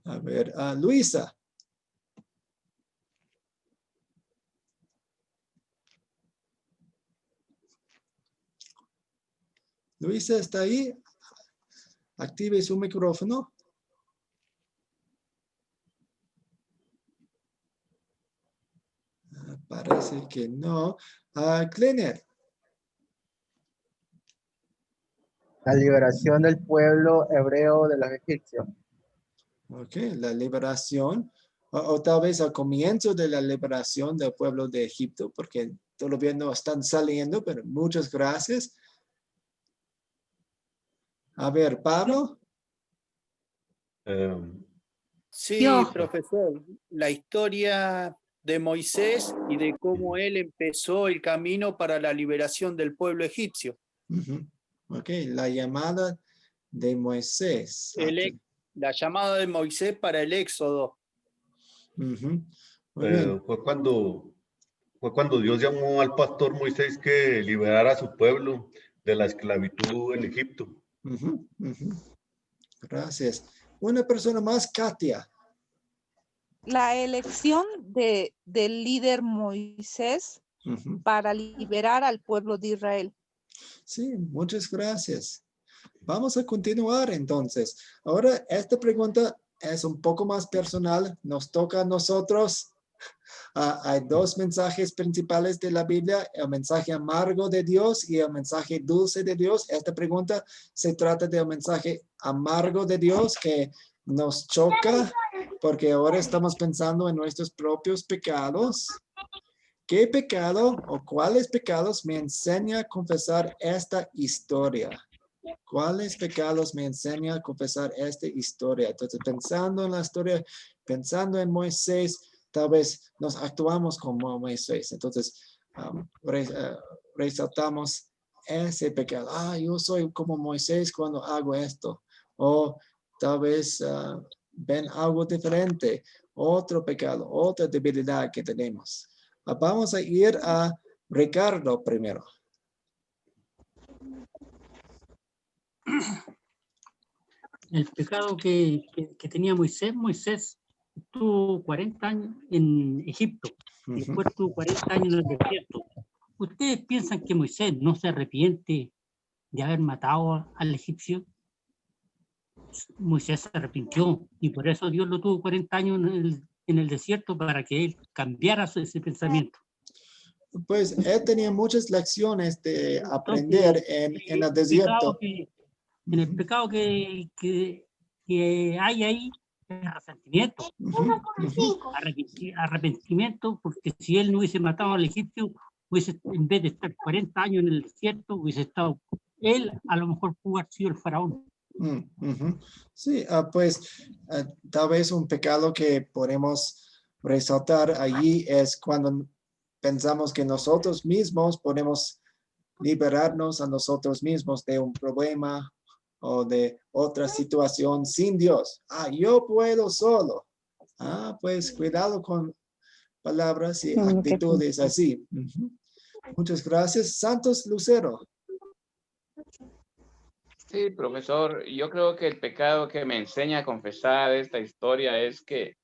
A ver, Luisa. Luisa, ¿está ahí? Active su micrófono. Parece que no. Kleiner. La liberación del pueblo hebreo de los egipcios. Ok, la liberación. O tal vez al comienzo de la liberación del pueblo de Egipto, porque todavía no están saliendo, pero muchas gracias. A ver, Pablo. Sí, profesor. La historia de Moisés y de cómo él empezó el camino para la liberación del pueblo egipcio. Ok, la llamada de Moisés. La llamada de Moisés para el éxodo. Fue cuando Dios llamó al pastor Moisés que liberara a su pueblo de la esclavitud en Egipto. Gracias. Una persona más, Katia. La elección del líder Moisés para liberar al pueblo de Israel. Sí, muchas gracias. Vamos a continuar entonces. Ahora, esta pregunta es un poco más personal. Nos toca a nosotros. Hay 2 mensajes principales de la Biblia, el mensaje amargo de Dios y el mensaje dulce de Dios. Esta pregunta se trata del mensaje amargo de Dios que nos choca porque ahora estamos pensando en nuestros propios pecados. ¿Qué pecado o cuáles pecados me enseña a confesar esta historia? ¿Cuáles pecados me enseña a confesar esta historia? Entonces, pensando en la historia, pensando en Moisés, tal vez nos actuamos como Moisés. Entonces, resaltamos ese pecado. Yo soy como Moisés cuando hago esto. O tal vez ven algo diferente, otro pecado, otra debilidad que tenemos. Vamos a ir a Ricardo primero. El pecado que tenía Moisés estuvo 40 años en Egipto, después estuvo 40 años en el desierto. ¿Ustedes piensan que Moisés no se arrepiente de haber matado al egipcio? Moisés se arrepintió y por eso Dios lo tuvo 40 años en el desierto para que él cambiara ese pensamiento. Pues él tenía muchas lecciones de aprender en el desierto. En el pecado que hay ahí, es resentimiento. Arrepentimiento, porque si él no hubiese matado al egipcio, en vez de estar 40 años en el desierto, hubiese estado, él a lo mejor pudo haber sido el faraón. Sí, pues tal vez un pecado que podemos resaltar allí es cuando pensamos que nosotros mismos podemos liberarnos a nosotros mismos de un problema o de otra situación sin Dios. Yo puedo solo. Pues cuidado con palabras y actitudes así. Muchas gracias. Santos Lucero. Sí, profesor, yo creo que el pecado que me enseña a confesar esta historia es que,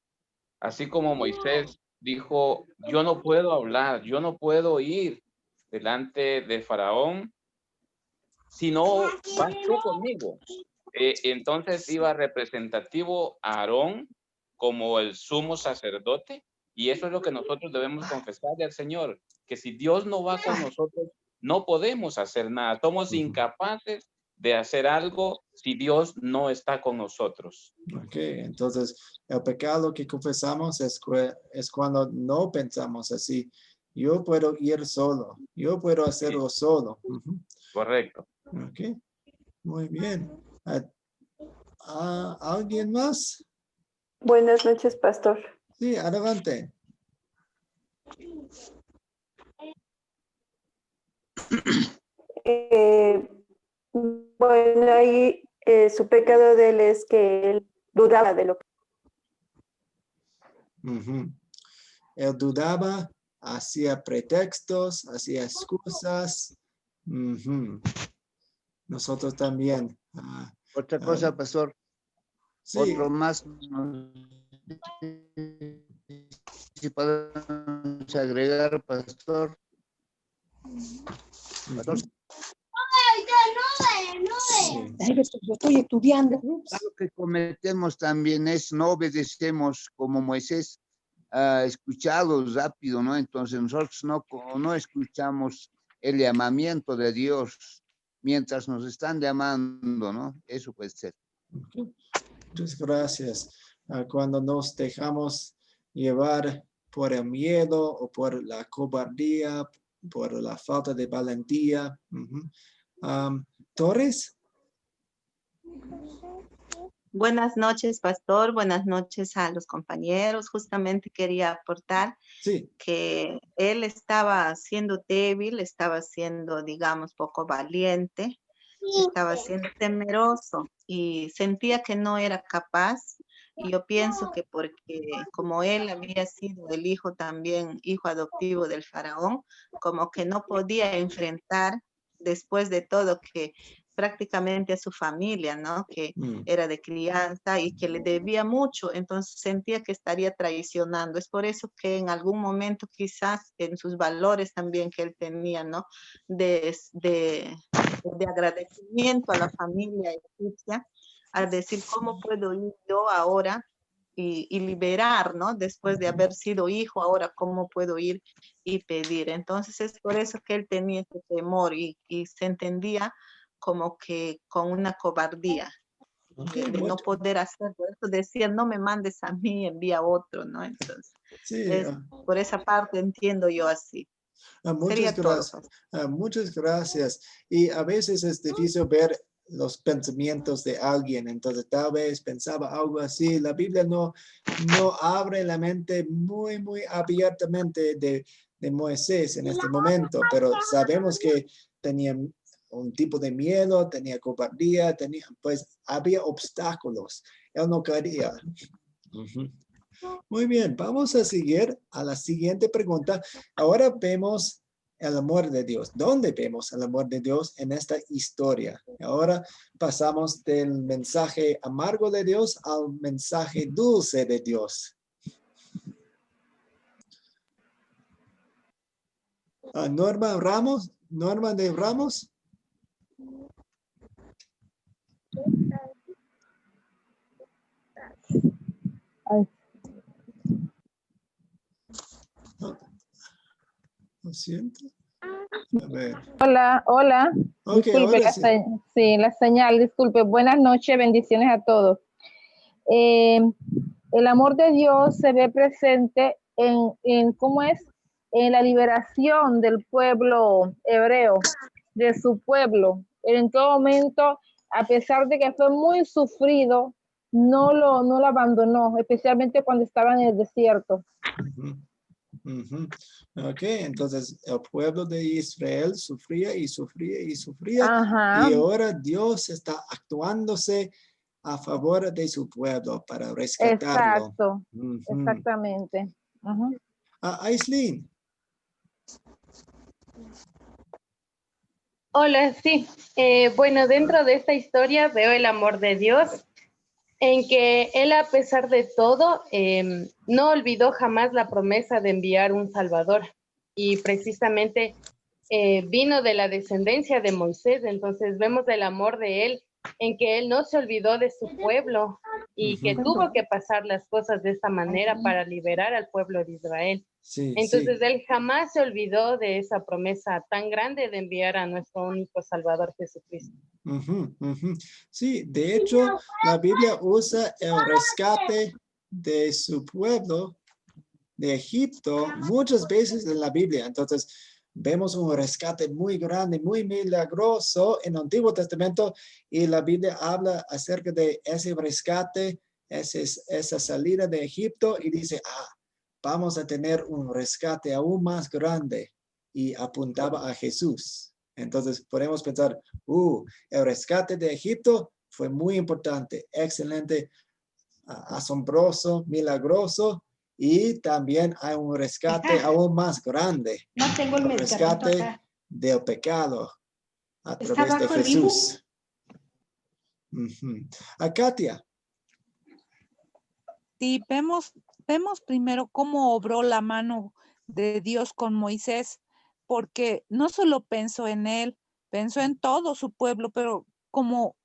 así como Moisés dijo, yo no puedo hablar, yo no puedo ir delante de Faraón, si no vas tú conmigo. Entonces iba representativo a Aarón como el sumo sacerdote, y eso es lo que nosotros debemos confesarle al Señor, que si Dios no va con nosotros, no podemos hacer nada, somos incapaces de hacer algo si Dios no está con nosotros. Ok, entonces el pecado que confesamos es cuando no pensamos así. Yo puedo ir solo, yo puedo hacerlo solo. Correcto. Ok, muy bien. ¿Alguien más? Buenas noches, pastor. Sí, adelante. Bueno, ahí su pecado de él es que él dudaba de lo que... Él dudaba, hacía pretextos, hacía excusas. Nosotros también. Otra cosa, pastor. Sí. Otro más. Si podemos agregar, pastor. Yo estoy estudiando. Algo que cometemos también es no obedecemos como Moisés, escuchados rápido, ¿no? Entonces nosotros no escuchamos el llamamiento de Dios mientras nos están llamando, ¿no? Eso puede ser. Muchas gracias. Cuando nos dejamos llevar por el miedo o por la cobardía, por la falta de valentía. Torres. Buenas noches, pastor. Buenas noches a los compañeros. Justamente quería aportar que él estaba siendo débil, estaba siendo, digamos, poco valiente, estaba siendo temeroso y sentía que no era capaz. Y yo pienso que porque como él había sido el hijo también, hijo adoptivo del faraón, como que no podía enfrentar después de todo que prácticamente a su familia, ¿no? Que era de crianza y que le debía mucho, entonces sentía que estaría traicionando. Es por eso que en algún momento quizás en sus valores también que él tenía, ¿no? De agradecimiento a la familia egipcia, al decir, ¿cómo puedo ir yo ahora y liberar, ¿no? Después de haber sido hijo, ahora, ¿cómo puedo ir y pedir? Entonces es por eso que él tenía ese temor y se entendía como que con una cobardía de no poder hacerlo. Eso decía, no me mandes a mí, envía a otro, ¿no? Entonces, por esa parte entiendo yo así. Muchas gracias. Muchas gracias. Y a veces es difícil ver los pensamientos de alguien, entonces tal vez pensaba algo así. La Biblia no abre la mente muy abiertamente de Moisés en este momento, pero sabemos que tenía un tipo de miedo, tenía cobardía, pues había obstáculos. Él no quería. Muy bien, vamos a seguir a la siguiente pregunta. Ahora vemos el amor de Dios. ¿Dónde vemos el amor de Dios en esta historia? Ahora pasamos del mensaje amargo de Dios al mensaje dulce de Dios. Norma de Ramos. Lo siento. A ver. Hola. Okay, disculpe la señal, disculpe. Buenas noches, bendiciones a todos. El amor de Dios se ve presente en ¿cómo es? En la liberación del pueblo hebreo, de su pueblo. En todo momento a pesar de que fue muy sufrido, no lo abandonó, especialmente cuando estaba en el desierto. Ok, entonces el pueblo de Israel sufría y sufría y sufría. Ajá. Y ahora Dios está actuándose a favor de su pueblo para rescatarlo. Exacto, exactamente. Aislinn. Hola, sí. Bueno, dentro de esta historia veo el amor de Dios, en que Él, a pesar de todo, no olvidó jamás la promesa de enviar un Salvador. Y precisamente vino de la descendencia de Moisés. Entonces vemos el amor de Él, en que Él no se olvidó de su pueblo y que tuvo que pasar las cosas de esta manera para liberar al pueblo de Israel. Sí, Entonces sí. Él jamás se olvidó de esa promesa tan grande de enviar a nuestro único Salvador Jesucristo. Sí, de hecho, la Biblia usa el rescate de su pueblo de Egipto muchas veces en la Biblia. Entonces, vemos un rescate muy grande, muy milagroso en el Antiguo Testamento, y la Biblia habla acerca de ese rescate, esa salida de Egipto, y dice, vamos a tener un rescate aún más grande, y apuntaba a Jesús. Entonces podemos pensar, el rescate de Egipto fue muy importante, excelente, asombroso, milagroso, y también hay un rescate aún más grande, No tengo el rescate acá. del pecado a ¿Está través de abajo el Jesús. Katia. Sí, vemos primero cómo obró la mano de Dios con Moisés, porque no solo pensó en él, pensó en todo su pueblo, pero como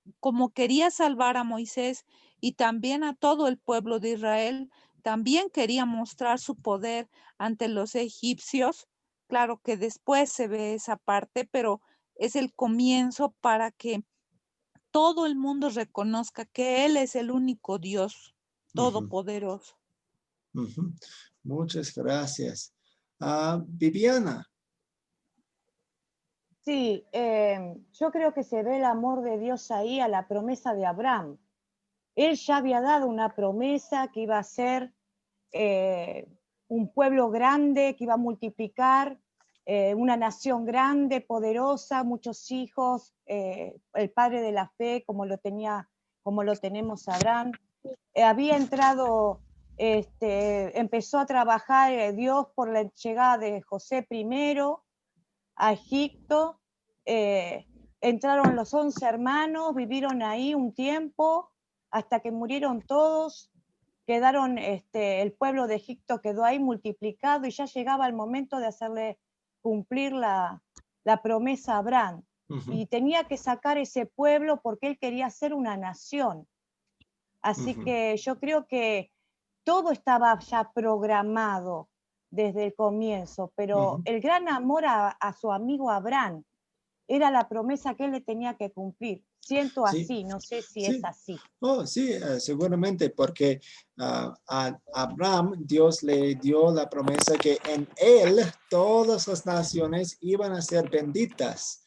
quería salvar a Moisés y también a todo el pueblo de Israel, también quería mostrar su poder ante los egipcios. Claro que después se ve esa parte, pero es el comienzo para que todo el mundo reconozca que Él es el único Dios todopoderoso. Muchas gracias. Viviana. Sí, yo creo que se ve el amor de Dios ahí a la promesa de Abraham. Él ya había dado una promesa que iba a ser un pueblo grande, que iba a multiplicar, una nación grande, poderosa, muchos hijos, el padre de la fe, como lo tenemos Abraham. Había entrado, empezó a trabajar Dios por la llegada de José primero a Egipto. Entraron los 11 hermanos, vivieron ahí un tiempo, hasta que murieron todos. Quedaron, el pueblo de Egipto quedó ahí multiplicado, y ya llegaba el momento de hacerle cumplir la promesa a Abraham. Y tenía que sacar ese pueblo porque él quería ser una nación. Así que yo creo que todo estaba ya programado desde el comienzo, pero el gran amor a su amigo Abraham era la promesa que él le tenía que cumplir. Siento así, no sé si es así. Sí, seguramente, porque a Abraham Dios le dio la promesa que en él todas las naciones iban a ser benditas.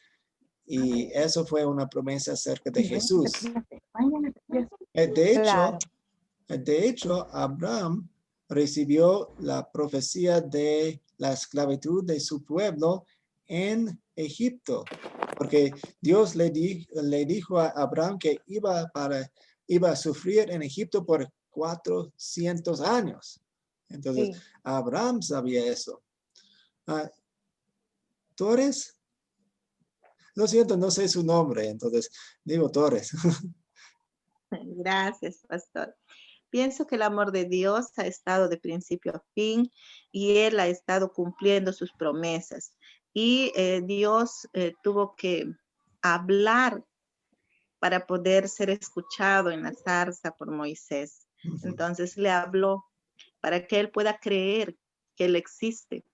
Y eso fue una promesa acerca de Jesús. De hecho, Abraham recibió la profecía de la esclavitud de su pueblo en Egipto, porque Dios le dijo a Abraham que iba a sufrir en Egipto por 400 años. Entonces, Abraham sabía eso. Torres, lo siento, no sé su nombre, entonces digo Torres. Gracias, pastor. Pienso que el amor de Dios ha estado de principio a fin, y Él ha estado cumpliendo sus promesas. Y Dios tuvo que hablar para poder ser escuchado en la zarza por Moisés. Entonces le habló para que él pueda creer que Él existe,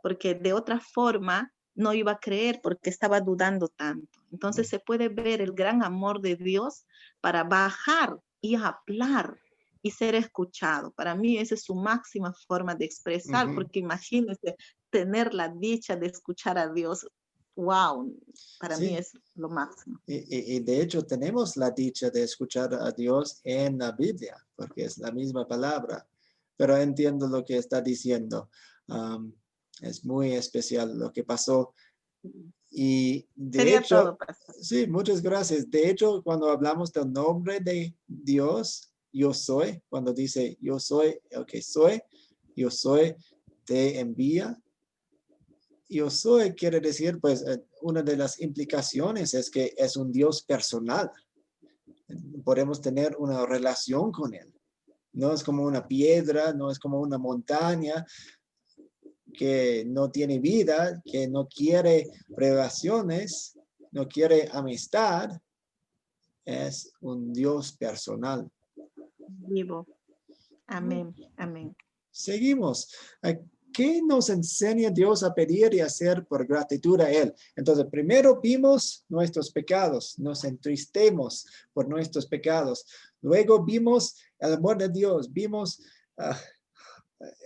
porque de otra forma no iba a creer, porque estaba dudando tanto. Entonces se puede ver el gran amor de Dios para bajar y hablar y ser escuchado. Para mí esa es su máxima forma de expresar, porque imagínense tener la dicha de escuchar a Dios wow, para Sí. mí es lo máximo. Y de hecho tenemos la dicha de escuchar a Dios en la Biblia, porque es la misma palabra. Pero entiendo lo que está diciendo. Es muy especial lo que pasó. Y de Sería hecho, todo, pastor. sí, muchas gracias. De hecho, cuando hablamos del nombre de Dios, yo soy, cuando dice yo soy el que soy, yo soy, te envía. Yo soy quiere decir, pues, una de las implicaciones es que es un Dios personal. Podemos tener una relación con él. No es como una piedra, no es como una montaña que no tiene vida, que no quiere relaciones, no quiere amistad. Es un Dios personal. Vivo. Amén, amén. Seguimos. ¿Qué nos enseña Dios a pedir y hacer por gratitud a Él? Entonces, primero vimos nuestros pecados, nos entristemos por nuestros pecados. Luego vimos el amor de Dios, vimos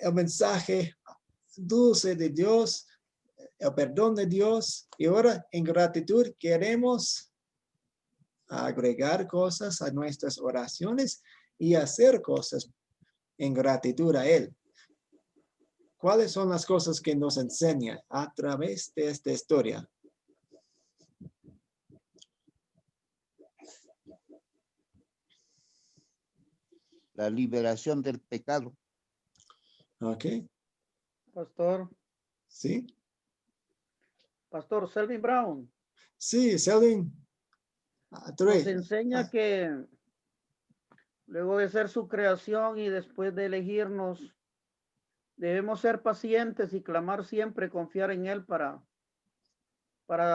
el mensaje dulce de Dios, el perdón de Dios. Y ahora, en gratitud, queremos agregar cosas a nuestras oraciones y hacer cosas en gratitud a Él. ¿Cuáles son las cosas que nos enseña a través de esta historia? La liberación del pecado. Ok. Pastor. Sí. Pastor Selvin Brown. Sí, Selvin. Nos enseña que luego de ser su creación y después de elegirnos, debemos ser pacientes y clamar siempre, confiar en Él para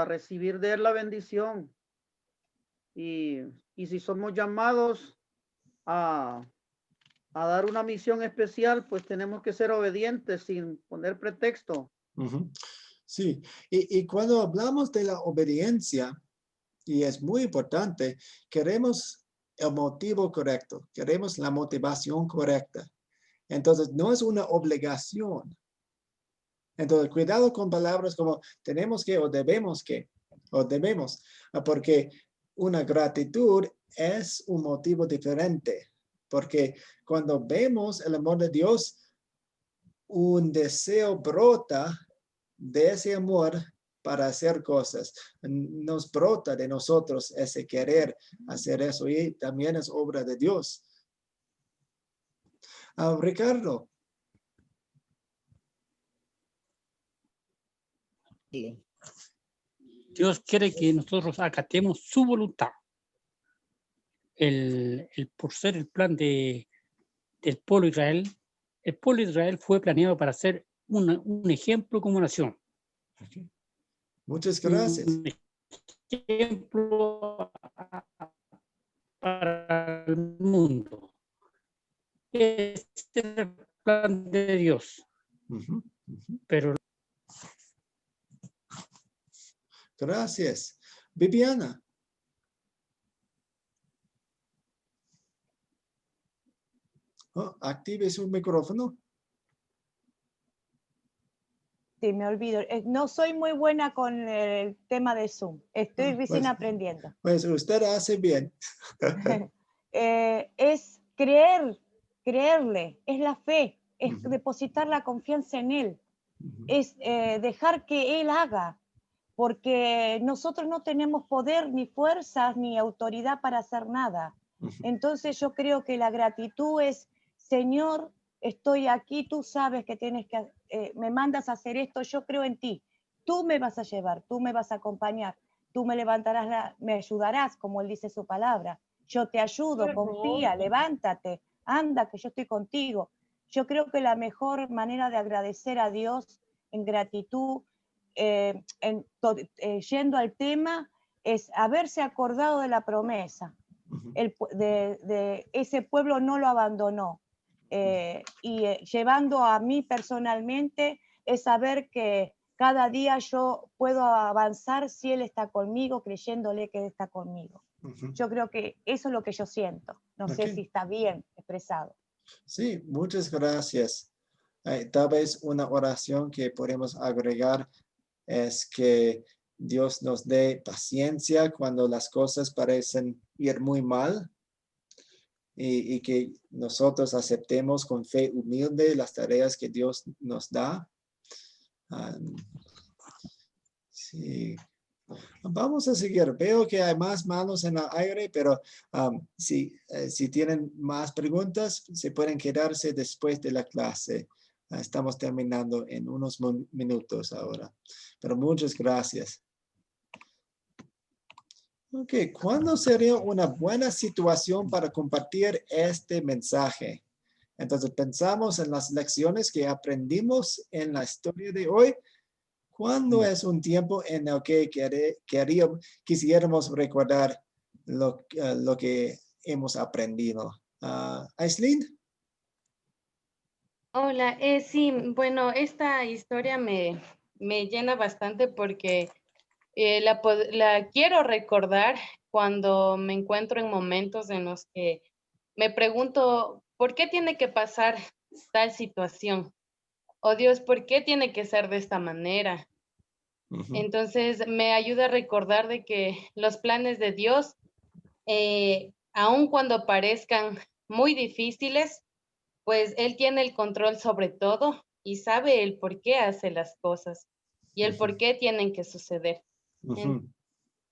recibir de Él la bendición. Y si somos llamados a dar una misión especial, pues tenemos que ser obedientes sin poner pretexto. Sí, y cuando hablamos de la obediencia, y es muy importante, queremos el motivo correcto, queremos la motivación correcta. Entonces, no es una obligación. Entonces, cuidado con palabras como tenemos que o debemos, porque una gratitud es un motivo diferente. Porque cuando vemos el amor de Dios, un deseo brota de ese amor para hacer cosas. Nos brota de nosotros ese querer hacer eso y también es obra de Dios. Ricardo. Dios quiere que nosotros acatemos su voluntad. Por ser el plan del pueblo de Israel, el pueblo de Israel fue planeado para ser un ejemplo como nación. Muchas gracias. Un ejemplo para el mundo. Este es el plan de Dios. Pero gracias. Viviana. Active su micrófono. Sí, me olvido. No soy muy buena con el tema de Zoom. Estoy recién aprendiendo. Pues usted hace bien. Es creerle, es la fe, es depositar la confianza en Él, es dejar que Él haga, porque nosotros no tenemos poder, ni fuerzas, ni autoridad para hacer nada. Entonces yo creo que la gratitud es, Señor, estoy aquí, tú sabes que tienes que, me mandas a hacer esto, yo creo en ti, tú me vas a llevar, tú me vas a acompañar, tú me levantarás, me ayudarás, como Él dice su palabra. Yo te ayudo, confía, levántate, anda, que yo estoy contigo. Yo creo que la mejor manera de agradecer a Dios en gratitud, yendo al tema, es haberse acordado de la promesa. De ese pueblo no lo abandonó. Llevando a mí personalmente, es saber que cada día yo puedo avanzar si Él está conmigo, creyéndole que Él está conmigo. Yo creo que eso es lo que yo siento. No sé si está bien expresado. Sí, muchas gracias. Tal vez una oración que podemos agregar es que Dios nos dé paciencia cuando las cosas parecen ir muy mal y que nosotros aceptemos con fe humilde las tareas que Dios nos da. Sí. Vamos a seguir. Veo que hay más manos en el aire, pero si tienen más preguntas, se pueden quedarse después de la clase. Estamos terminando en unos minutos ahora. Pero muchas gracias. Ok, ¿cuándo sería una buena situación para compartir este mensaje? Entonces pensamos en las lecciones que aprendimos en la historia de hoy. ¿Cuándo es un tiempo en el que quisiéramos recordar lo que hemos aprendido? Aislinn. Hola, sí, bueno, esta historia me llena bastante porque la quiero recordar cuando me encuentro en momentos en los que me pregunto, ¿por qué tiene que pasar tal situación? Oh Dios, ¿por qué tiene que ser de esta manera? Entonces me ayuda a recordar de que los planes de Dios, aun cuando parezcan muy difíciles, pues Él tiene el control sobre todo y sabe el por qué hace las cosas y el por qué tienen que suceder.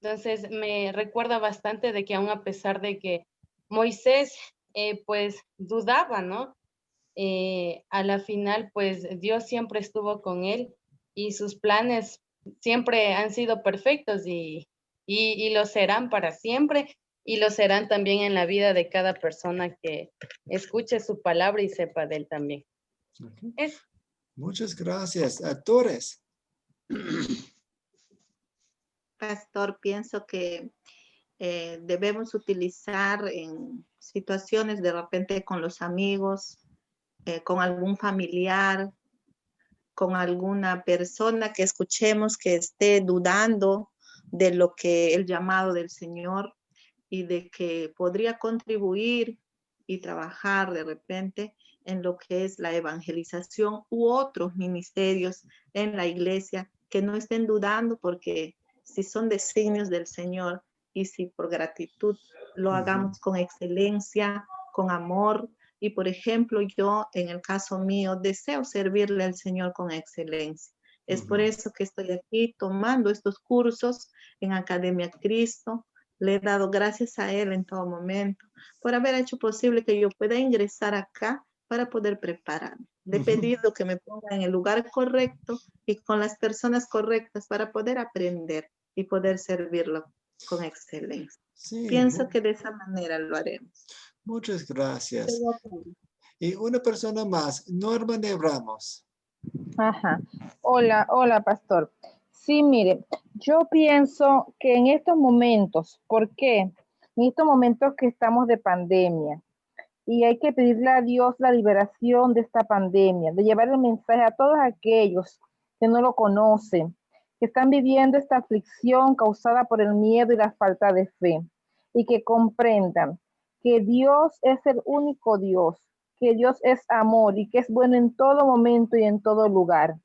Entonces me recuerda bastante de que aun a pesar de que Moisés pues dudaba, ¿no? A la final pues Dios siempre estuvo con él y sus planes siempre han sido perfectos y lo serán para siempre y lo serán también en la vida de cada persona que escuche su palabra y sepa de él también. Muchas gracias. Torres. Pastor, pienso que debemos utilizar en situaciones de repente con los amigos, con algún familiar, con alguna persona que escuchemos que esté dudando de lo que el llamado del Señor y de que podría contribuir y trabajar de repente en lo que es la evangelización u otros ministerios en la iglesia, que no estén dudando, porque si son designios del Señor y si por gratitud lo hagamos con excelencia, con amor. Y por ejemplo, yo en el caso mío deseo servirle al Señor con excelencia. Es por eso que estoy aquí tomando estos cursos en Academia Cristo. Le he dado gracias a Él en todo momento por haber hecho posible que yo pueda ingresar acá para poder prepararme. Le he pedido que me ponga en el lugar correcto y con las personas correctas para poder aprender y poder servirlo con excelencia. Sí, pienso que de esa manera lo haremos. Muchas gracias. Y una persona más, Norma de Ramos. Ajá. Hola, pastor. Sí, mire, yo pienso que en estos momentos, ¿por qué? En estos momentos que estamos de pandemia y hay que pedirle a Dios la liberación de esta pandemia, de llevar el mensaje a todos aquellos que no lo conocen, que están viviendo esta aflicción causada por el miedo y la falta de fe, y que comprendan que Dios es el único Dios, que Dios es amor y que es bueno en todo momento y en todo lugar.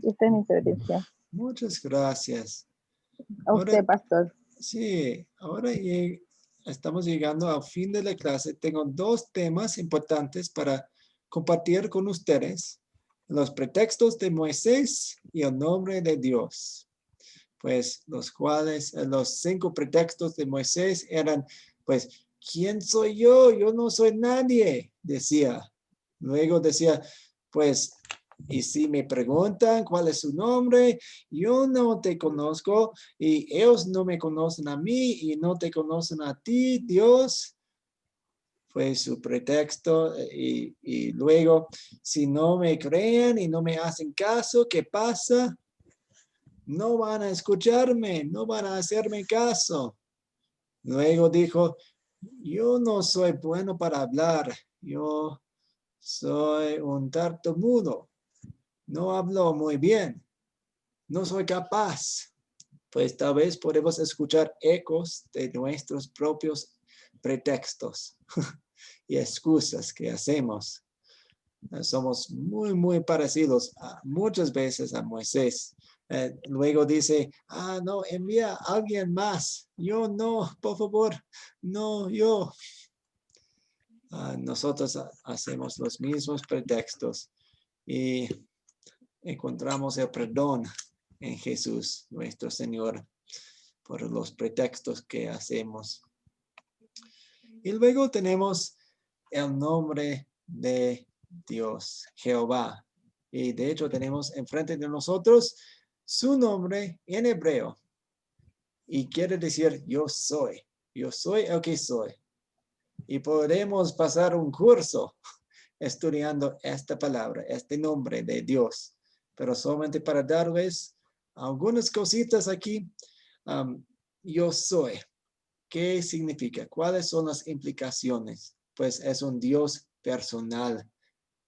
Esta es mi intervención. Muchas gracias. A usted, pastor. Sí, ahora estamos llegando al fin de la clase. Tengo dos temas importantes para compartir con ustedes. Los pretextos de Moisés y el nombre de Dios. Pues los 5 pretextos de Moisés eran, pues, ¿quién soy yo? Yo no soy nadie, decía. Luego decía, pues, y si me preguntan cuál es su nombre, yo no te conozco y ellos no me conocen a mí y no te conocen a ti, Dios. Fue su pretexto y luego, si no me creen y no me hacen caso, ¿qué pasa? No van a escucharme, no van a hacerme caso. Luego dijo, yo no soy bueno para hablar, yo soy un tartamudo, no hablo muy bien, no soy capaz. Pues tal vez podemos escuchar ecos de nuestros propios pretextos y excusas que hacemos. Somos muy, muy parecidos muchas veces a Moisés. Luego dice, no, envía a alguien más. Yo no, por favor, no, yo. Nosotros hacemos los mismos pretextos y encontramos el perdón en Jesús, nuestro Señor, por los pretextos que hacemos. Y luego tenemos el nombre de Dios, Jehová. Y de hecho tenemos enfrente de nosotros su nombre en hebreo. Y quiere decir yo soy el que soy. Y podemos pasar un curso estudiando esta palabra, este nombre de Dios. Pero solamente para darles algunas cositas aquí. Yo soy. ¿Qué significa? ¿Cuáles son las implicaciones? Pues es un Dios personal.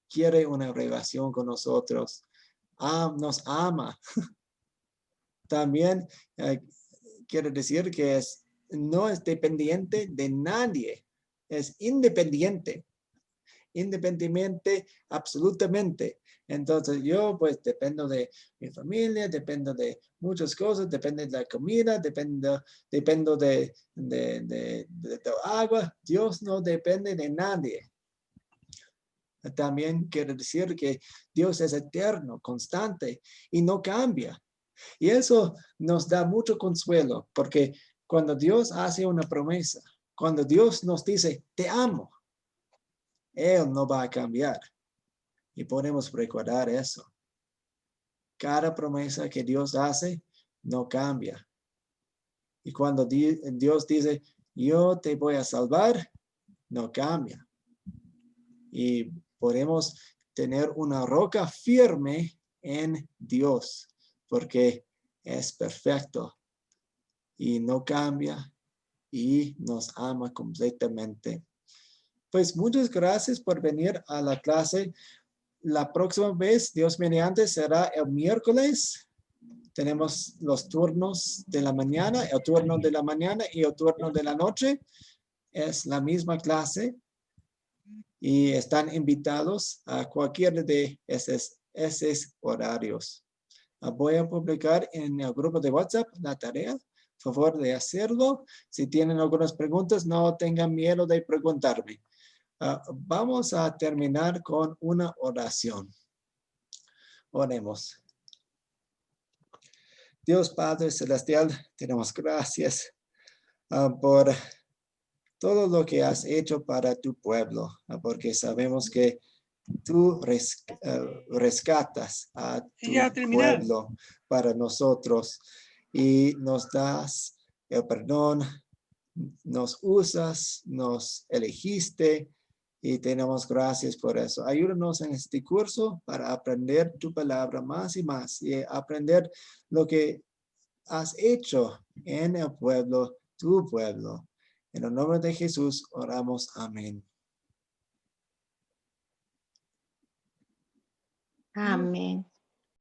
Quiere una relación con nosotros. Nos ama. También quiere decir que no es dependiente de nadie. Es independiente. Independientemente, absolutamente. Entonces yo pues dependo de mi familia, dependo de muchas cosas, depende de la comida, dependo de agua. Dios no depende de nadie. También quiere decir que Dios es eterno, constante y no cambia. Y eso nos da mucho consuelo, porque cuando Dios hace una promesa, cuando Dios nos dice, te amo, Él no va a cambiar. Y podemos recordar eso. Cada promesa que Dios hace no cambia. Y cuando Dios dice, yo te voy a salvar, no cambia. Y podemos tener una roca firme en Dios, porque es perfecto y no cambia y nos ama completamente. Pues muchas gracias por venir a la clase. La próxima vez, Dios mediante, será el miércoles. Tenemos los turnos de la mañana, el turno de la mañana y el turno de la noche. Es la misma clase y están invitados a cualquiera de esos horarios. Voy a publicar en el grupo de WhatsApp la tarea. Por favor de hacerlo. Si tienen algunas preguntas, no tengan miedo de preguntarme. Vamos a terminar con una oración. Oremos. Dios Padre Celestial, te damos gracias por todo lo que has hecho para tu pueblo, porque sabemos que tú rescatas a tu pueblo para nosotros y nos das el perdón, nos usas, nos elegiste y te damos gracias por eso. Ayúdanos en este curso para aprender tu palabra más y más y aprender lo que has hecho en el pueblo, tu pueblo. En el nombre de Jesús oramos. Amén. Amén.